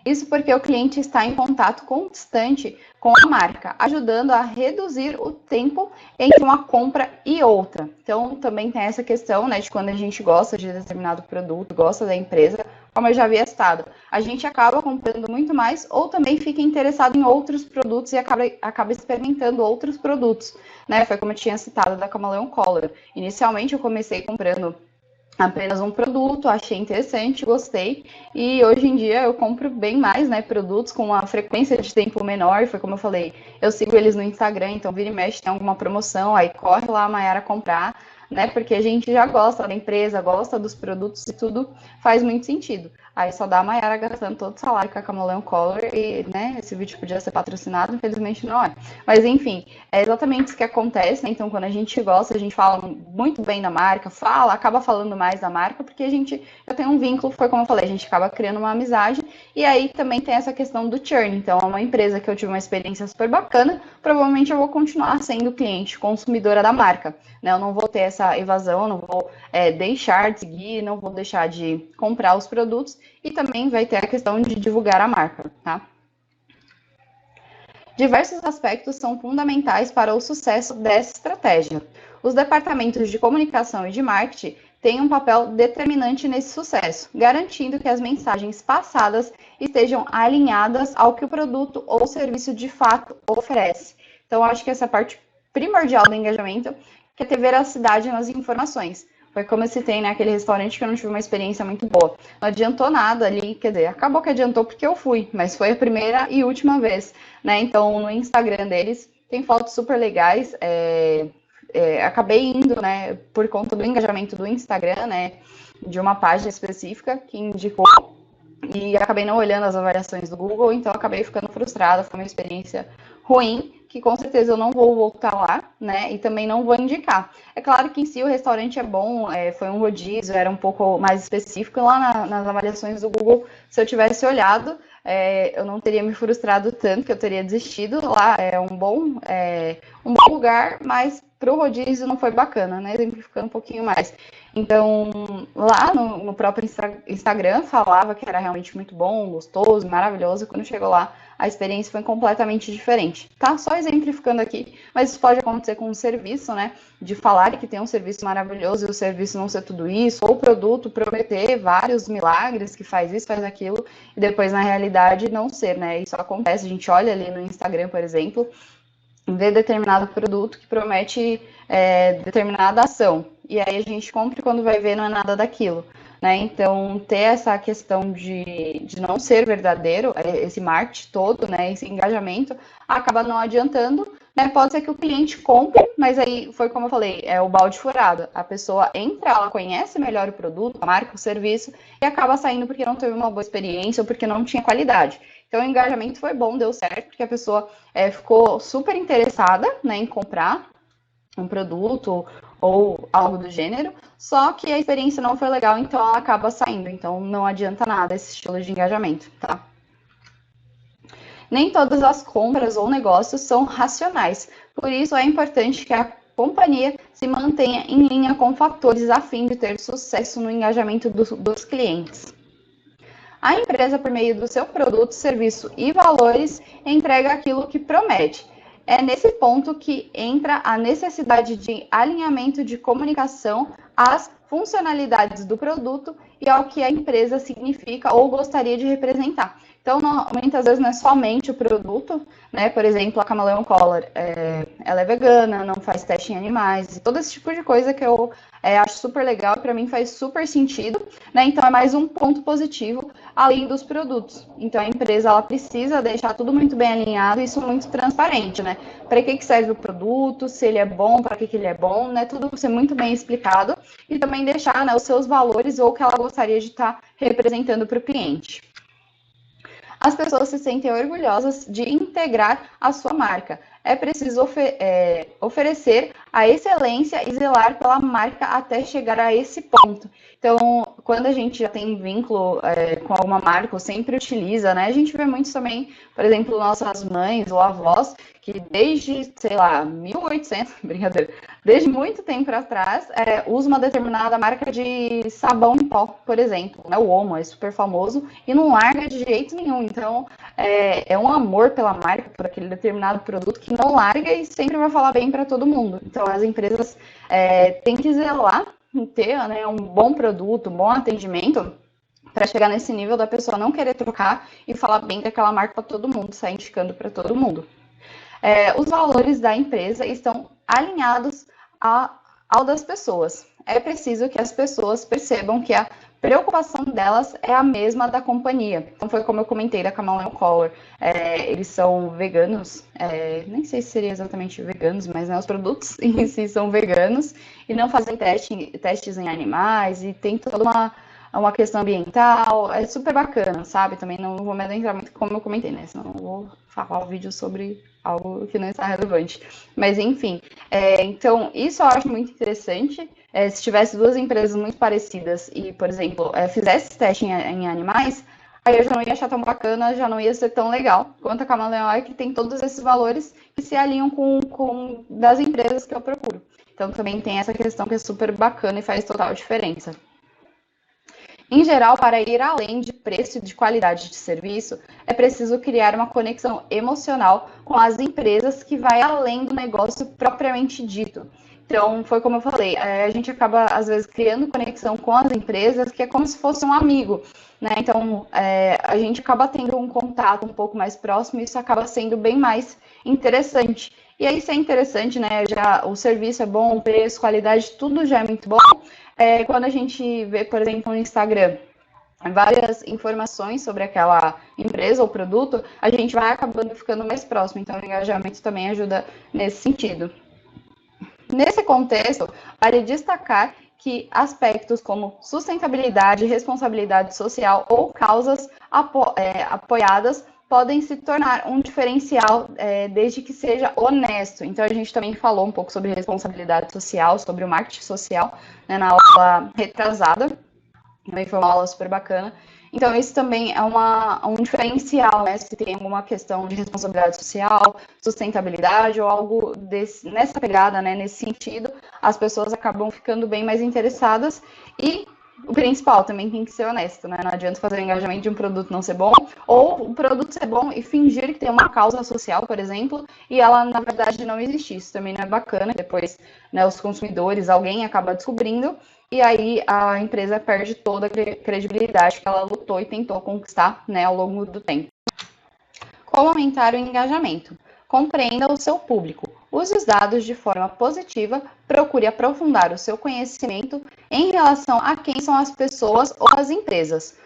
S1: Isso porque o cliente está em contato constante com a marca, ajudando a reduzir o tempo entre uma compra e outra. Então, também tem essa questão, né, de quando a gente gosta de determinado produto, gosta da empresa, como eu já havia citado, a gente acaba comprando muito mais ou também fica interessado em outros produtos e acaba experimentando outros produtos, né? Foi como eu tinha citado da Camaleão Color. Inicialmente, eu comecei comprando apenas um produto, achei interessante, gostei, e hoje em dia eu compro bem mais, né, produtos com uma frequência de tempo menor, foi como eu falei, eu sigo eles no Instagram, então vira e mexe, tem alguma promoção, aí corre lá a Mayara comprar, né, porque a gente já gosta da empresa, gosta dos produtos e tudo faz muito sentido. Aí só dá a Mayara gastando todo o salário com a Camaleão Color e, né, esse vídeo podia ser patrocinado, infelizmente não é. Mas, enfim, é exatamente isso que acontece, né? Então, quando a gente gosta, a gente fala muito bem da marca, acaba falando mais da marca, porque a gente já tem um vínculo, foi como eu falei, a gente acaba criando uma amizade, e aí também tem essa questão do churn. Então, é uma empresa que eu tive uma experiência super bacana, provavelmente eu vou continuar sendo cliente, consumidora da marca, né? Eu não vou ter essa evasão, não vou deixar de seguir, não vou deixar de comprar os produtos, e também vai ter a questão de divulgar a marca, tá? Diversos aspectos são fundamentais para o sucesso dessa estratégia. Os departamentos de comunicação e de marketing tem um papel determinante nesse sucesso, garantindo que as mensagens passadas estejam alinhadas ao que o produto ou serviço de fato oferece. Então, acho que essa parte primordial do engajamento que é ter veracidade nas informações. Foi como eu citei naquele restaurante que eu não tive uma experiência muito boa. Não adiantou nada ali, quer dizer, acabou que adiantou porque eu fui, mas foi a primeira e última vez, né? Então, no Instagram deles, tem fotos super legais. Acabei indo, né, por conta do engajamento do Instagram, né, de uma página específica que indicou, e acabei não olhando as avaliações do Google, então acabei ficando frustrada, foi uma experiência ruim, que com certeza eu não vou voltar lá, né, e também não vou indicar. É claro que em si o restaurante é bom, foi um rodízio, era um pouco mais específico, lá nas avaliações do Google, se eu tivesse olhado, eu não teria me frustrado tanto, que eu teria desistido. Lá é um bom lugar, mas para o rodízio não foi bacana, né? Exemplificando um pouquinho mais. Então, lá no próprio Instagram falava que era realmente muito bom, gostoso, maravilhoso. Quando chegou lá, a experiência foi completamente diferente, tá? Só exemplificando aqui, mas isso pode acontecer com um serviço, né? De falar que tem um serviço maravilhoso e o serviço não ser tudo isso, ou o produto prometer vários milagres, que faz isso, faz aquilo, e depois na realidade não ser, né? Isso acontece, a gente olha ali no Instagram, por exemplo, vê determinado produto que promete determinada ação, e aí a gente compra e quando vai ver não é nada daquilo, né? Então, ter essa questão de não ser verdadeiro, esse marketing todo, né, esse engajamento, acaba não adiantando, né? Pode ser que o cliente compre, mas aí foi como eu falei, é o balde furado. A pessoa entra, ela conhece melhor o produto, a marca, o serviço, e acaba saindo porque não teve uma boa experiência ou porque não tinha qualidade. Então, o engajamento foi bom, deu certo, porque a pessoa ficou super interessada, né, em comprar um produto ou algo do gênero, só que a experiência não foi legal, então ela acaba saindo. Então, não adianta nada esse estilo de engajamento, tá? Nem todas as compras ou negócios são racionais, por isso é importante que a companhia se mantenha em linha com fatores a fim de ter sucesso no engajamento dos clientes. A empresa, por meio do seu produto, serviço e valores, entrega aquilo que promete. É nesse ponto que entra a necessidade de alinhamento de comunicação às funcionalidades do produto e ao que a empresa significa ou gostaria de representar. Então, muitas vezes não é somente o produto, né? Por exemplo, a Camaleão Color, ela é vegana, não faz teste em animais, e todo esse tipo de coisa que eu acho super legal e para mim faz super sentido, né? Então, é mais um ponto positivo além dos produtos. Então, a empresa ela precisa deixar tudo muito bem alinhado e isso muito transparente, né? Para que serve o produto, se ele é bom, para que ele é bom, né? Tudo ser muito bem explicado e também deixar, né, os seus valores ou o que ela gostaria de estar representando para o cliente. As pessoas se sentem orgulhosas de integrar a sua marca. É preciso oferecer a excelência e zelar pela marca até chegar a esse ponto. Então, quando a gente já tem vínculo com alguma marca, ou sempre utiliza, né? A gente vê muito também, por exemplo, nossas mães ou avós, que desde, sei lá, 1800, brincadeira, desde muito tempo atrás, usa uma determinada marca de sabão em pó, por exemplo, né? O Omo é super famoso e não larga de jeito nenhum. Então, é um amor pela marca, por aquele determinado produto que não larga e sempre vai falar bem para todo mundo. Então, as empresas têm que zelar em ter, né, um bom produto, um bom atendimento, para chegar nesse nível da pessoa não querer trocar e falar bem daquela marca para todo mundo, sair indicando para todo mundo. Os valores da empresa estão alinhados ao das pessoas. É preciso que as pessoas percebam que a preocupação delas é a mesma da companhia. Então, foi como eu comentei da Camaleão Color. Eles são veganos, nem sei se seria exatamente veganos, mas né, os produtos em si são veganos e não fazem testes em animais e tem toda uma questão ambiental, é super bacana, sabe? Também não vou me adentrar muito, como eu comentei, né? Senão eu vou falar o vídeo sobre algo que não está relevante. Mas, enfim, então, isso eu acho muito interessante. Se tivesse duas empresas muito parecidas e, por exemplo, fizesse teste em animais, aí eu já não ia achar tão bacana, já não ia ser tão legal quanto a Camaleão, que tem todos esses valores que se alinham com das empresas que eu procuro. Então, também tem essa questão que é super bacana e faz total diferença. Em geral, para ir além de preço e de qualidade de serviço, é preciso criar uma conexão emocional com as empresas que vai além do negócio propriamente dito. Então, foi como eu falei, a gente acaba, às vezes, criando conexão com as empresas, que é como se fosse um amigo, né? Então, a gente acaba tendo um contato um pouco mais próximo e isso acaba sendo bem mais interessante. E aí, se é interessante, né? Já o serviço é bom, o preço, qualidade, tudo já é muito bom. Quando a gente vê, por exemplo, no Instagram, várias informações sobre aquela empresa ou produto, a gente vai acabando ficando mais próximo. Então, o engajamento também ajuda nesse sentido. Nesse contexto, vale destacar que aspectos como sustentabilidade, responsabilidade social ou causas apoiadas podem se tornar um diferencial desde que seja honesto. Então, a gente também falou um pouco sobre responsabilidade social, sobre o marketing social, né, na aula retrasada. Também foi uma aula super bacana. Então, isso também é um diferencial, né? Se tem alguma questão de responsabilidade social, sustentabilidade ou algo nessa pegada, né? Nesse sentido, as pessoas acabam ficando bem mais interessadas e o principal também tem que ser honesto, né? Não adianta fazer o engajamento de um produto não ser bom, ou o produto ser bom e fingir que tem uma causa social, por exemplo, e ela, na verdade, não existe. Isso também não é bacana. Depois, né, os consumidores, alguém acaba descobrindo, e aí a empresa perde toda a credibilidade que ela lutou e tentou conquistar, né, ao longo do tempo. Como aumentar o engajamento? Compreenda o seu público. Use os dados de forma positiva, procure aprofundar o seu conhecimento em relação a quem são as pessoas ou as empresas,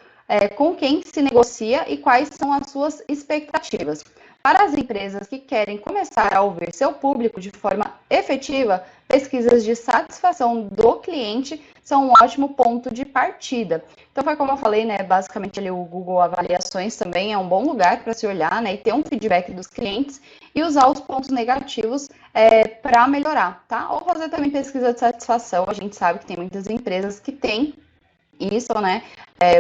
S1: com quem se negocia e quais são as suas expectativas. Para as empresas que querem começar a ouvir seu público de forma efetiva, pesquisas de satisfação do cliente são um ótimo ponto de partida. Então, foi como eu falei, né? Basicamente, ali, o Google Avaliações também é um bom lugar para se olhar, né? E ter um feedback dos clientes e usar os pontos negativos para melhorar, tá? Ou fazer também pesquisa de satisfação. A gente sabe que tem muitas empresas que têm isso, né?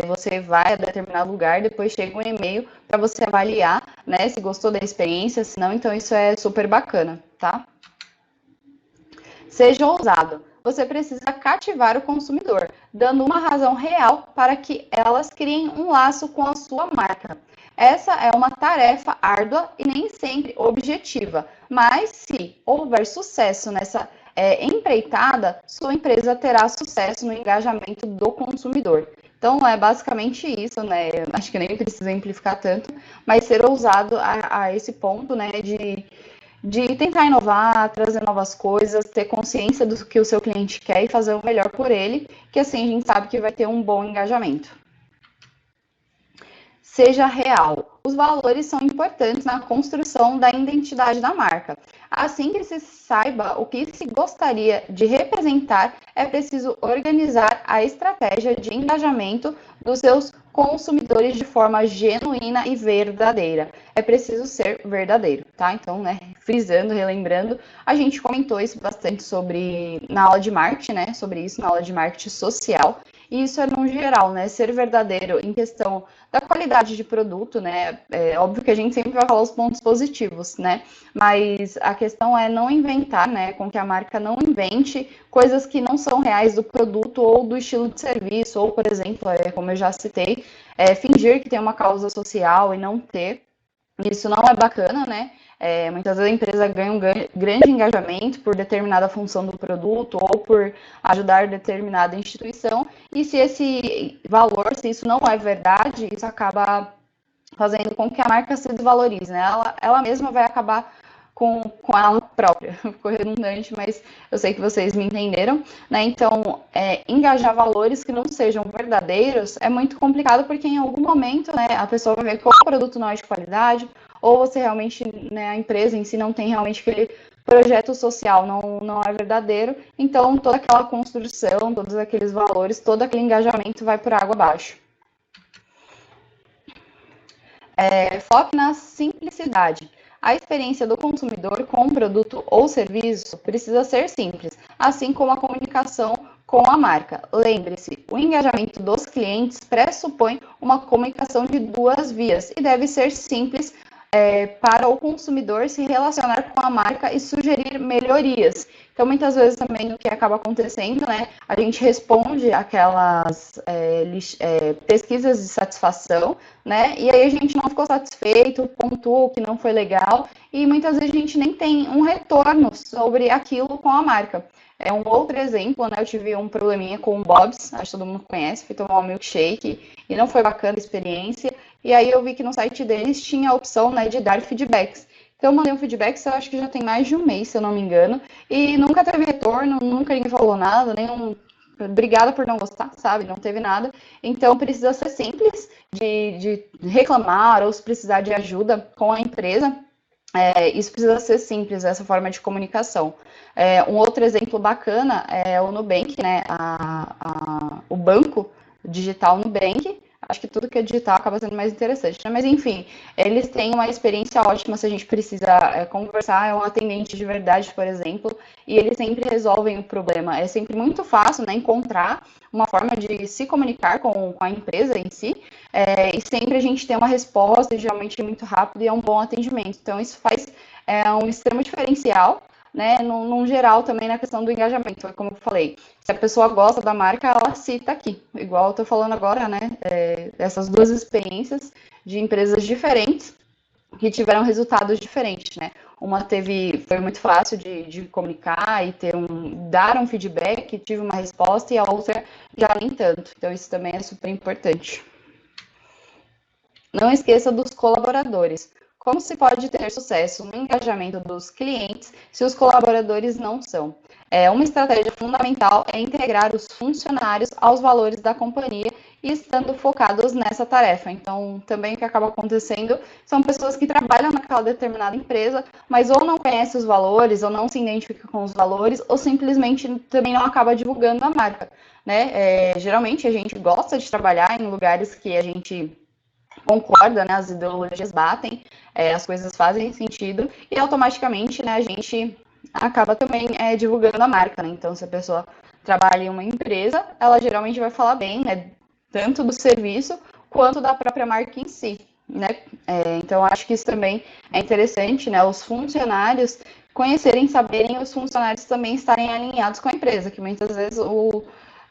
S1: Você vai a determinado lugar, depois chega um e-mail para você avaliar, né? Se gostou da experiência, se não, então isso é super bacana, tá? Seja ousado. Você precisa cativar o consumidor, dando uma razão real para que elas criem um laço com a sua marca. Essa é uma tarefa árdua e nem sempre objetiva, mas se houver sucesso nessa empreitada, sua empresa terá sucesso no engajamento do consumidor. Então, é basicamente isso, né? Acho que nem precisa simplificar tanto, mas ser ousado a esse ponto, né, de tentar inovar, trazer novas coisas, ter consciência do que o seu cliente quer e fazer o melhor por ele, que assim a gente sabe que vai ter um bom engajamento. Seja real. Os valores são importantes na construção da identidade da marca. Assim que se saiba o que se gostaria de representar, é preciso organizar a estratégia de engajamento dos seus consumidores de forma genuína e verdadeira. É preciso ser verdadeiro, tá? Então, né, frisando, relembrando, a gente comentou isso bastante na aula de marketing, né? Sobre isso na aula de marketing social. E isso é no geral, né? Ser verdadeiro em questão da qualidade de produto, né? É óbvio que a gente sempre vai falar os pontos positivos, né? Mas a questão é não inventar, né? Com que a marca não invente coisas que não são reais do produto ou do estilo de serviço, ou, por exemplo, como eu já citei, fingir que tem uma causa social e não ter. Isso não é bacana, né? Muitas vezes a empresa ganha um grande engajamento por determinada função do produto ou por ajudar determinada instituição, e se esse valor, se isso não é verdade, isso acaba fazendo com que a marca se desvalorize, né? Ela mesma vai acabar com ela própria. Ficou redundante, mas eu sei que vocês me entenderam, né? Então, engajar valores que não sejam verdadeiros é muito complicado, porque em algum momento, né, a pessoa vai ver que o produto não é de qualidade, ou você realmente, né, a empresa em si não tem realmente aquele projeto social, não é verdadeiro, então toda aquela construção, todos aqueles valores, todo aquele engajamento vai por água abaixo. Foque na simplicidade. A experiência do consumidor com um produto ou serviço precisa ser simples, assim como a comunicação com a marca. Lembre-se, o engajamento dos clientes pressupõe uma comunicação de duas vias e deve ser simples para o consumidor se relacionar com a marca e sugerir melhorias. Então, muitas vezes também o que acaba acontecendo, né, a gente responde aquelas pesquisas de satisfação, né, e aí a gente não ficou satisfeito, pontuou que não foi legal, e muitas vezes a gente nem tem um retorno sobre aquilo com a marca. É um outro exemplo, né? Eu tive um probleminha com o Bob's, acho que todo mundo conhece, fui tomar um milkshake e não foi bacana a experiência. E aí eu vi que no site deles tinha a opção, né, de dar feedbacks. Então eu mandei um feedback, eu acho que já tem mais de um mês, se eu não me engano, e nunca teve retorno, nunca ninguém falou nada, nenhum obrigada por não gostar, sabe? Não teve nada. Então precisa ser simples de reclamar ou se precisar de ajuda com a empresa. Isso precisa ser simples, essa forma de comunicação. Um outro exemplo bacana é o Nubank, né? O banco digital Nubank. Acho que tudo que é digital acaba sendo mais interessante, né? Mas enfim, eles têm uma experiência ótima se a gente precisa conversar. É um atendente de verdade, por exemplo, e eles sempre resolvem o problema. É sempre muito fácil, né, encontrar uma forma de se comunicar com a empresa em si, e sempre a gente tem uma resposta, geralmente é muito rápido e é um bom atendimento. Então, isso faz um extremo diferencial, né, num geral também na questão do engajamento, como eu falei. Se a pessoa gosta da marca, ela cita aqui. Igual eu tô falando agora, né, essas duas experiências de empresas diferentes que tiveram resultados diferentes, né? Uma foi muito fácil de comunicar e dar um feedback, tive uma resposta, e a outra já nem tanto. Então, isso também é super importante. Não esqueça dos colaboradores. Como se pode ter sucesso no engajamento dos clientes se os colaboradores não são? Uma estratégia fundamental é integrar os funcionários aos valores da companhia e estando focados nessa tarefa. Então, também o que acaba acontecendo são pessoas que trabalham naquela determinada empresa, mas ou não conhecem os valores, ou não se identificam com os valores, ou simplesmente também não acaba divulgando a marca, né? Geralmente a gente gosta de trabalhar em lugares que a gente concorda, né, as ideologias batem, as coisas fazem sentido e automaticamente, né, a gente acaba também divulgando a marca, né? Então, se a pessoa trabalha em uma empresa, ela geralmente vai falar bem, né, tanto do serviço quanto da própria marca em si, né? Então, acho que isso também é interessante, né, os funcionários conhecerem, saberem, os funcionários também estarem alinhados com a empresa, que muitas vezes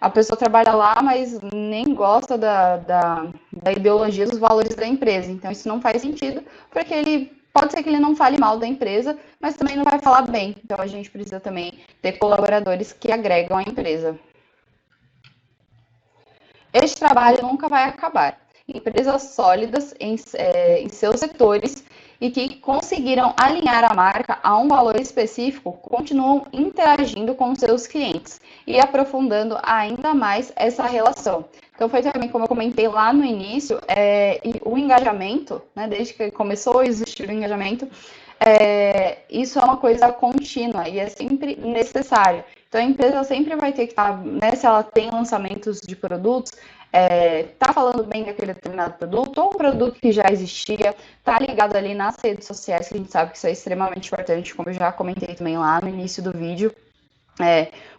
S1: a pessoa trabalha lá, mas nem gosta da ideologia, dos valores da empresa. Então, isso não faz sentido, porque pode ser que ele não fale mal da empresa, mas também não vai falar bem. Então, a gente precisa também ter colaboradores que agregam a empresa. Este trabalho nunca vai acabar. Empresas sólidas em seus setores e que conseguiram alinhar a marca a um valor específico continuam interagindo com seus clientes e aprofundando ainda mais essa relação. Então, foi também, como eu comentei lá no início, o engajamento, né, desde que começou a existir o engajamento, isso é uma coisa contínua e é sempre necessário. Então, a empresa sempre vai ter que estar, né, se ela tem lançamentos de produtos, tá falando bem daquele determinado produto, ou um produto que já existia, tá ligado ali nas redes sociais, que a gente sabe que isso é extremamente importante, como eu já comentei também lá no início do vídeo.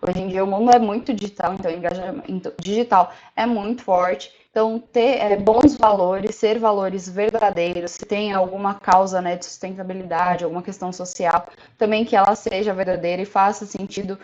S1: Hoje em dia o mundo é muito digital, então o engajamento digital é muito forte. Então, ter bons valores, ser valores verdadeiros, se tem alguma causa, né, de sustentabilidade, alguma questão social, também que ela seja verdadeira e faça sentido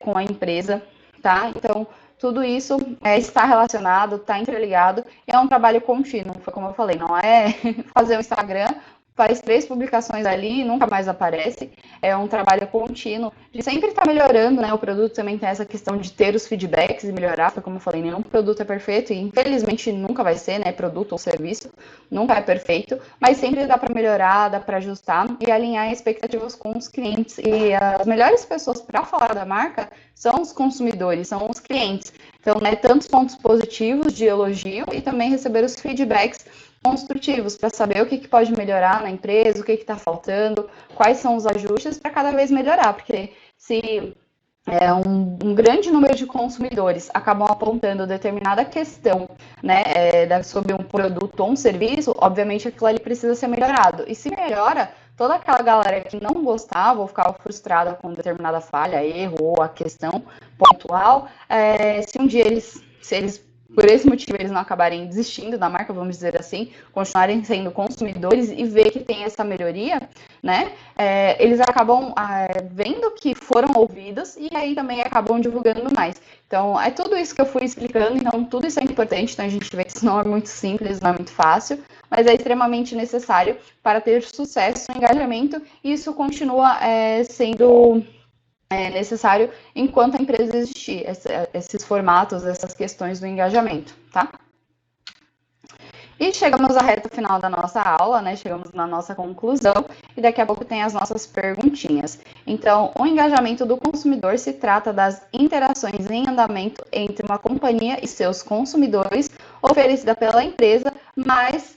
S1: com a empresa, tá? Então, tudo isso está relacionado, está interligado, e é um trabalho contínuo, foi como eu falei, não é fazer um Instagram, faz 3 publicações ali e nunca mais aparece. É um trabalho contínuo de sempre estar melhorando, né? O produto também tem essa questão de ter os feedbacks e melhorar, foi como eu falei, nenhum produto é perfeito e infelizmente nunca vai ser, né? Produto ou serviço, nunca é perfeito, mas sempre dá para melhorar, dá para ajustar e alinhar expectativas com os clientes. E as melhores pessoas para falar da marca são os consumidores, são os clientes. Então, né, tantos pontos positivos de elogio e também receber os feedbacks construtivos para saber o que pode melhorar na empresa, o que está faltando, quais são os ajustes para cada vez melhorar, porque se um grande número de consumidores acabam apontando determinada questão, né, sobre um produto ou um serviço, obviamente aquilo ali precisa ser melhorado. E se melhora, toda aquela galera que não gostava ou ficava frustrada com determinada falha, erro ou a questão pontual, se um dia se eles por esse motivo eles não acabarem desistindo da marca, vamos dizer assim, continuarem sendo consumidores e ver que tem essa melhoria, né? Eles acabam vendo que foram ouvidos e aí também acabam divulgando mais. Então, é tudo isso que eu fui explicando, então tudo isso é importante, então a gente vê que isso não é muito simples, não é muito fácil, mas é extremamente necessário para ter sucesso no engajamento e isso continua sendo necessário enquanto a empresa existir, esses formatos, essas questões do engajamento, tá? E chegamos à reta final da nossa aula, né? Chegamos na nossa conclusão e daqui a pouco tem as nossas perguntinhas. Então, o engajamento do consumidor se trata das interações em andamento entre uma companhia e seus consumidores, oferecida pela empresa, mas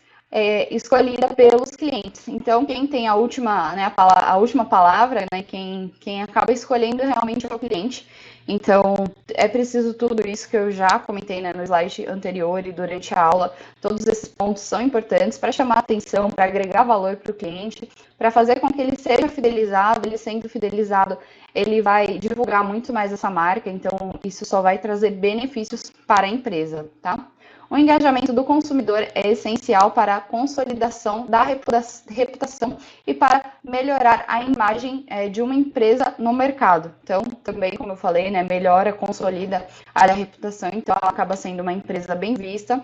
S1: escolhida pelos clientes. Então, quem tem a última, né, a última palavra, né, quem acaba escolhendo realmente é o cliente. Então, é preciso tudo isso que eu já comentei, né, no slide anterior e durante a aula. Todos esses pontos são importantes para chamar atenção, para agregar valor para o cliente, para fazer com que ele seja fidelizado. Ele sendo fidelizado, ele vai divulgar muito mais essa marca, então isso só vai trazer benefícios para a empresa, tá? O engajamento do consumidor é essencial para a consolidação da reputação e para melhorar a imagem de uma empresa no mercado. Então, também, como eu falei, né, melhora, consolida a reputação, então ela acaba sendo uma empresa bem vista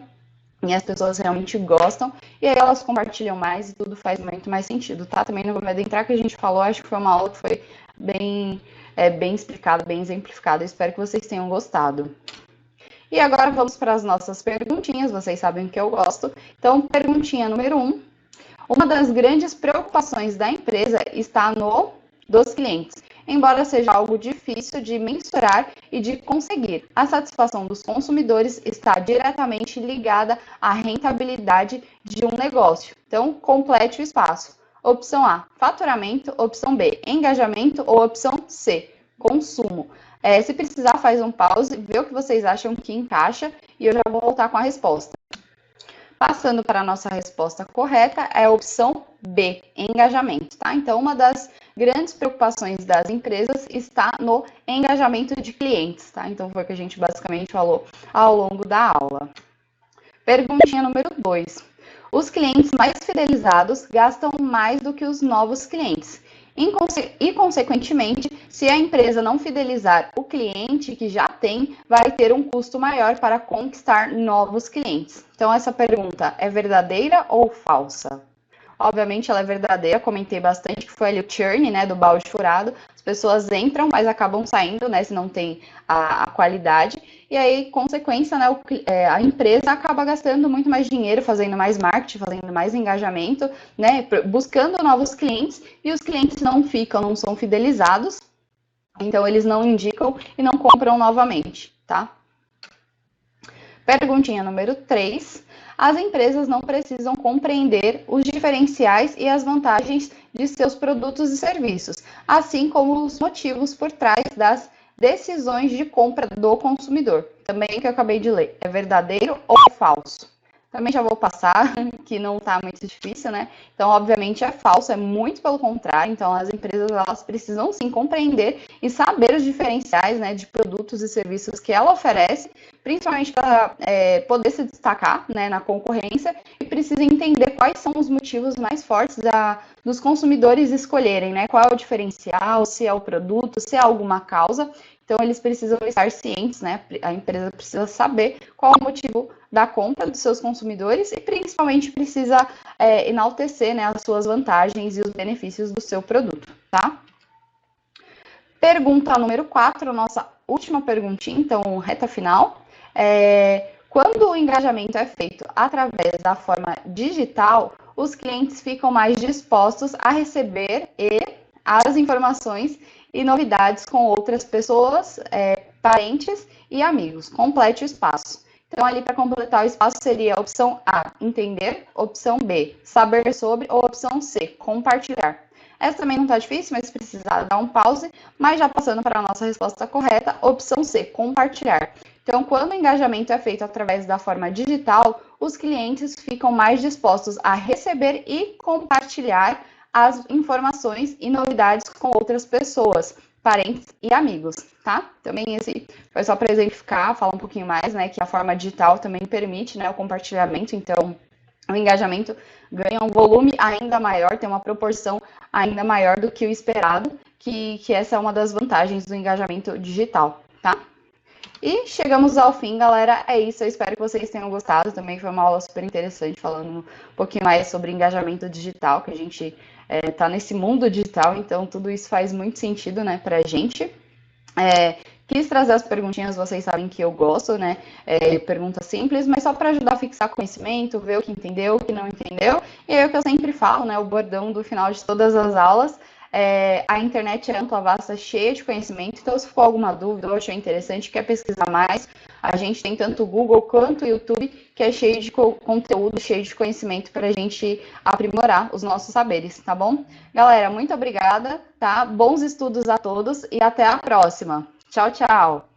S1: e as pessoas realmente gostam, e aí elas compartilham mais e tudo faz muito mais sentido, tá? Também não vou me adentrar que a gente falou, acho que foi uma aula que foi bem explicada, bem exemplificada, espero que vocês tenham gostado. E agora vamos para as nossas perguntinhas, vocês sabem que eu gosto. Então, perguntinha número 1. Uma das grandes preocupações da empresa está dos clientes, embora seja algo difícil de mensurar e de conseguir. A satisfação dos consumidores está diretamente ligada à rentabilidade de um negócio. Então, complete o espaço. Opção A, faturamento. Opção B, engajamento. Ou opção C, consumo. Se precisar, faz um pause, vê o que vocês acham que encaixa e eu já vou voltar com a resposta. Passando para a nossa resposta correta, é a opção B, engajamento, tá? Então, uma das grandes preocupações das empresas está no engajamento de clientes, tá? Então, foi o que a gente basicamente falou ao longo da aula. Perguntinha número 2. Os clientes mais fidelizados gastam mais do que os novos clientes. E, consequentemente, se a empresa não fidelizar o cliente que já tem, vai ter um custo maior para conquistar novos clientes. Então, essa pergunta é verdadeira ou falsa? Obviamente, ela é verdadeira, comentei bastante que foi ali o churn, né, do balde furado. As pessoas entram, mas acabam saindo, né, se não tem a qualidade. E aí, consequência, né, a empresa acaba gastando muito mais dinheiro, fazendo mais marketing, fazendo mais engajamento, né, buscando novos clientes, e os clientes não ficam, não são fidelizados, então eles não indicam e não compram novamente, tá? Perguntinha número 3. As empresas não precisam compreender os diferenciais e as vantagens de seus produtos e serviços, assim como os motivos por trás das decisões de compra do consumidor. Também que eu acabei de ler, é verdadeiro ou falso? Também já vou passar, que não está muito difícil, né? Então, obviamente, é falso, é muito pelo contrário. Então, as empresas, elas precisam, sim, compreender e saber os diferenciais, né, de produtos e serviços que ela oferece, principalmente para poder se destacar, né, na concorrência, e precisa entender quais são os motivos mais fortes dos consumidores escolherem, né? Qual é o diferencial, se é o produto, se é alguma causa. Então, eles precisam estar cientes, né? A empresa precisa saber qual é o motivo da compra dos seus consumidores e, principalmente, precisa enaltecer, né, as suas vantagens e os benefícios do seu produto, tá? Pergunta número 4, nossa última perguntinha, então, reta final. Quando o engajamento é feito através da forma digital, os clientes ficam mais dispostos a receber as informações e novidades com outras pessoas, parentes e amigos. Complete o espaço. Então, ali para completar o espaço seria a opção A, entender, opção B, saber sobre, ou opção C, compartilhar. Essa também não está difícil, mas precisar dar um pause, mas já passando para a nossa resposta correta, opção C, compartilhar. Então, quando o engajamento é feito através da forma digital, os clientes ficam mais dispostos a receber e compartilhar as informações e novidades com outras pessoas, parentes e amigos, tá? Também esse foi só para exemplificar, falar um pouquinho mais, né, que a forma digital também permite, né, o compartilhamento, então o engajamento ganha um volume ainda maior, tem uma proporção ainda maior do que o esperado, que essa é uma das vantagens do engajamento digital, tá? E chegamos ao fim, galera. É isso, eu espero que vocês tenham gostado. Também foi uma aula super interessante, falando um pouquinho mais sobre engajamento digital, que a gente tá nesse mundo digital, então tudo isso faz muito sentido, né, pra gente. Quis trazer as perguntinhas, vocês sabem que eu gosto, né? Pergunta simples, mas só para ajudar a fixar conhecimento, ver o que entendeu, o que não entendeu. E é o que eu sempre falo, né? O bordão do final de todas as aulas. A internet é ampla, vasta, cheia de conhecimento, então se for alguma dúvida ou achou interessante, quer pesquisar mais, a gente tem tanto o Google quanto o YouTube, que é cheio de conteúdo, cheio de conhecimento para a gente aprimorar os nossos saberes, tá bom? Galera, muito obrigada, tá? Bons estudos a todos e até a próxima. Tchau, tchau!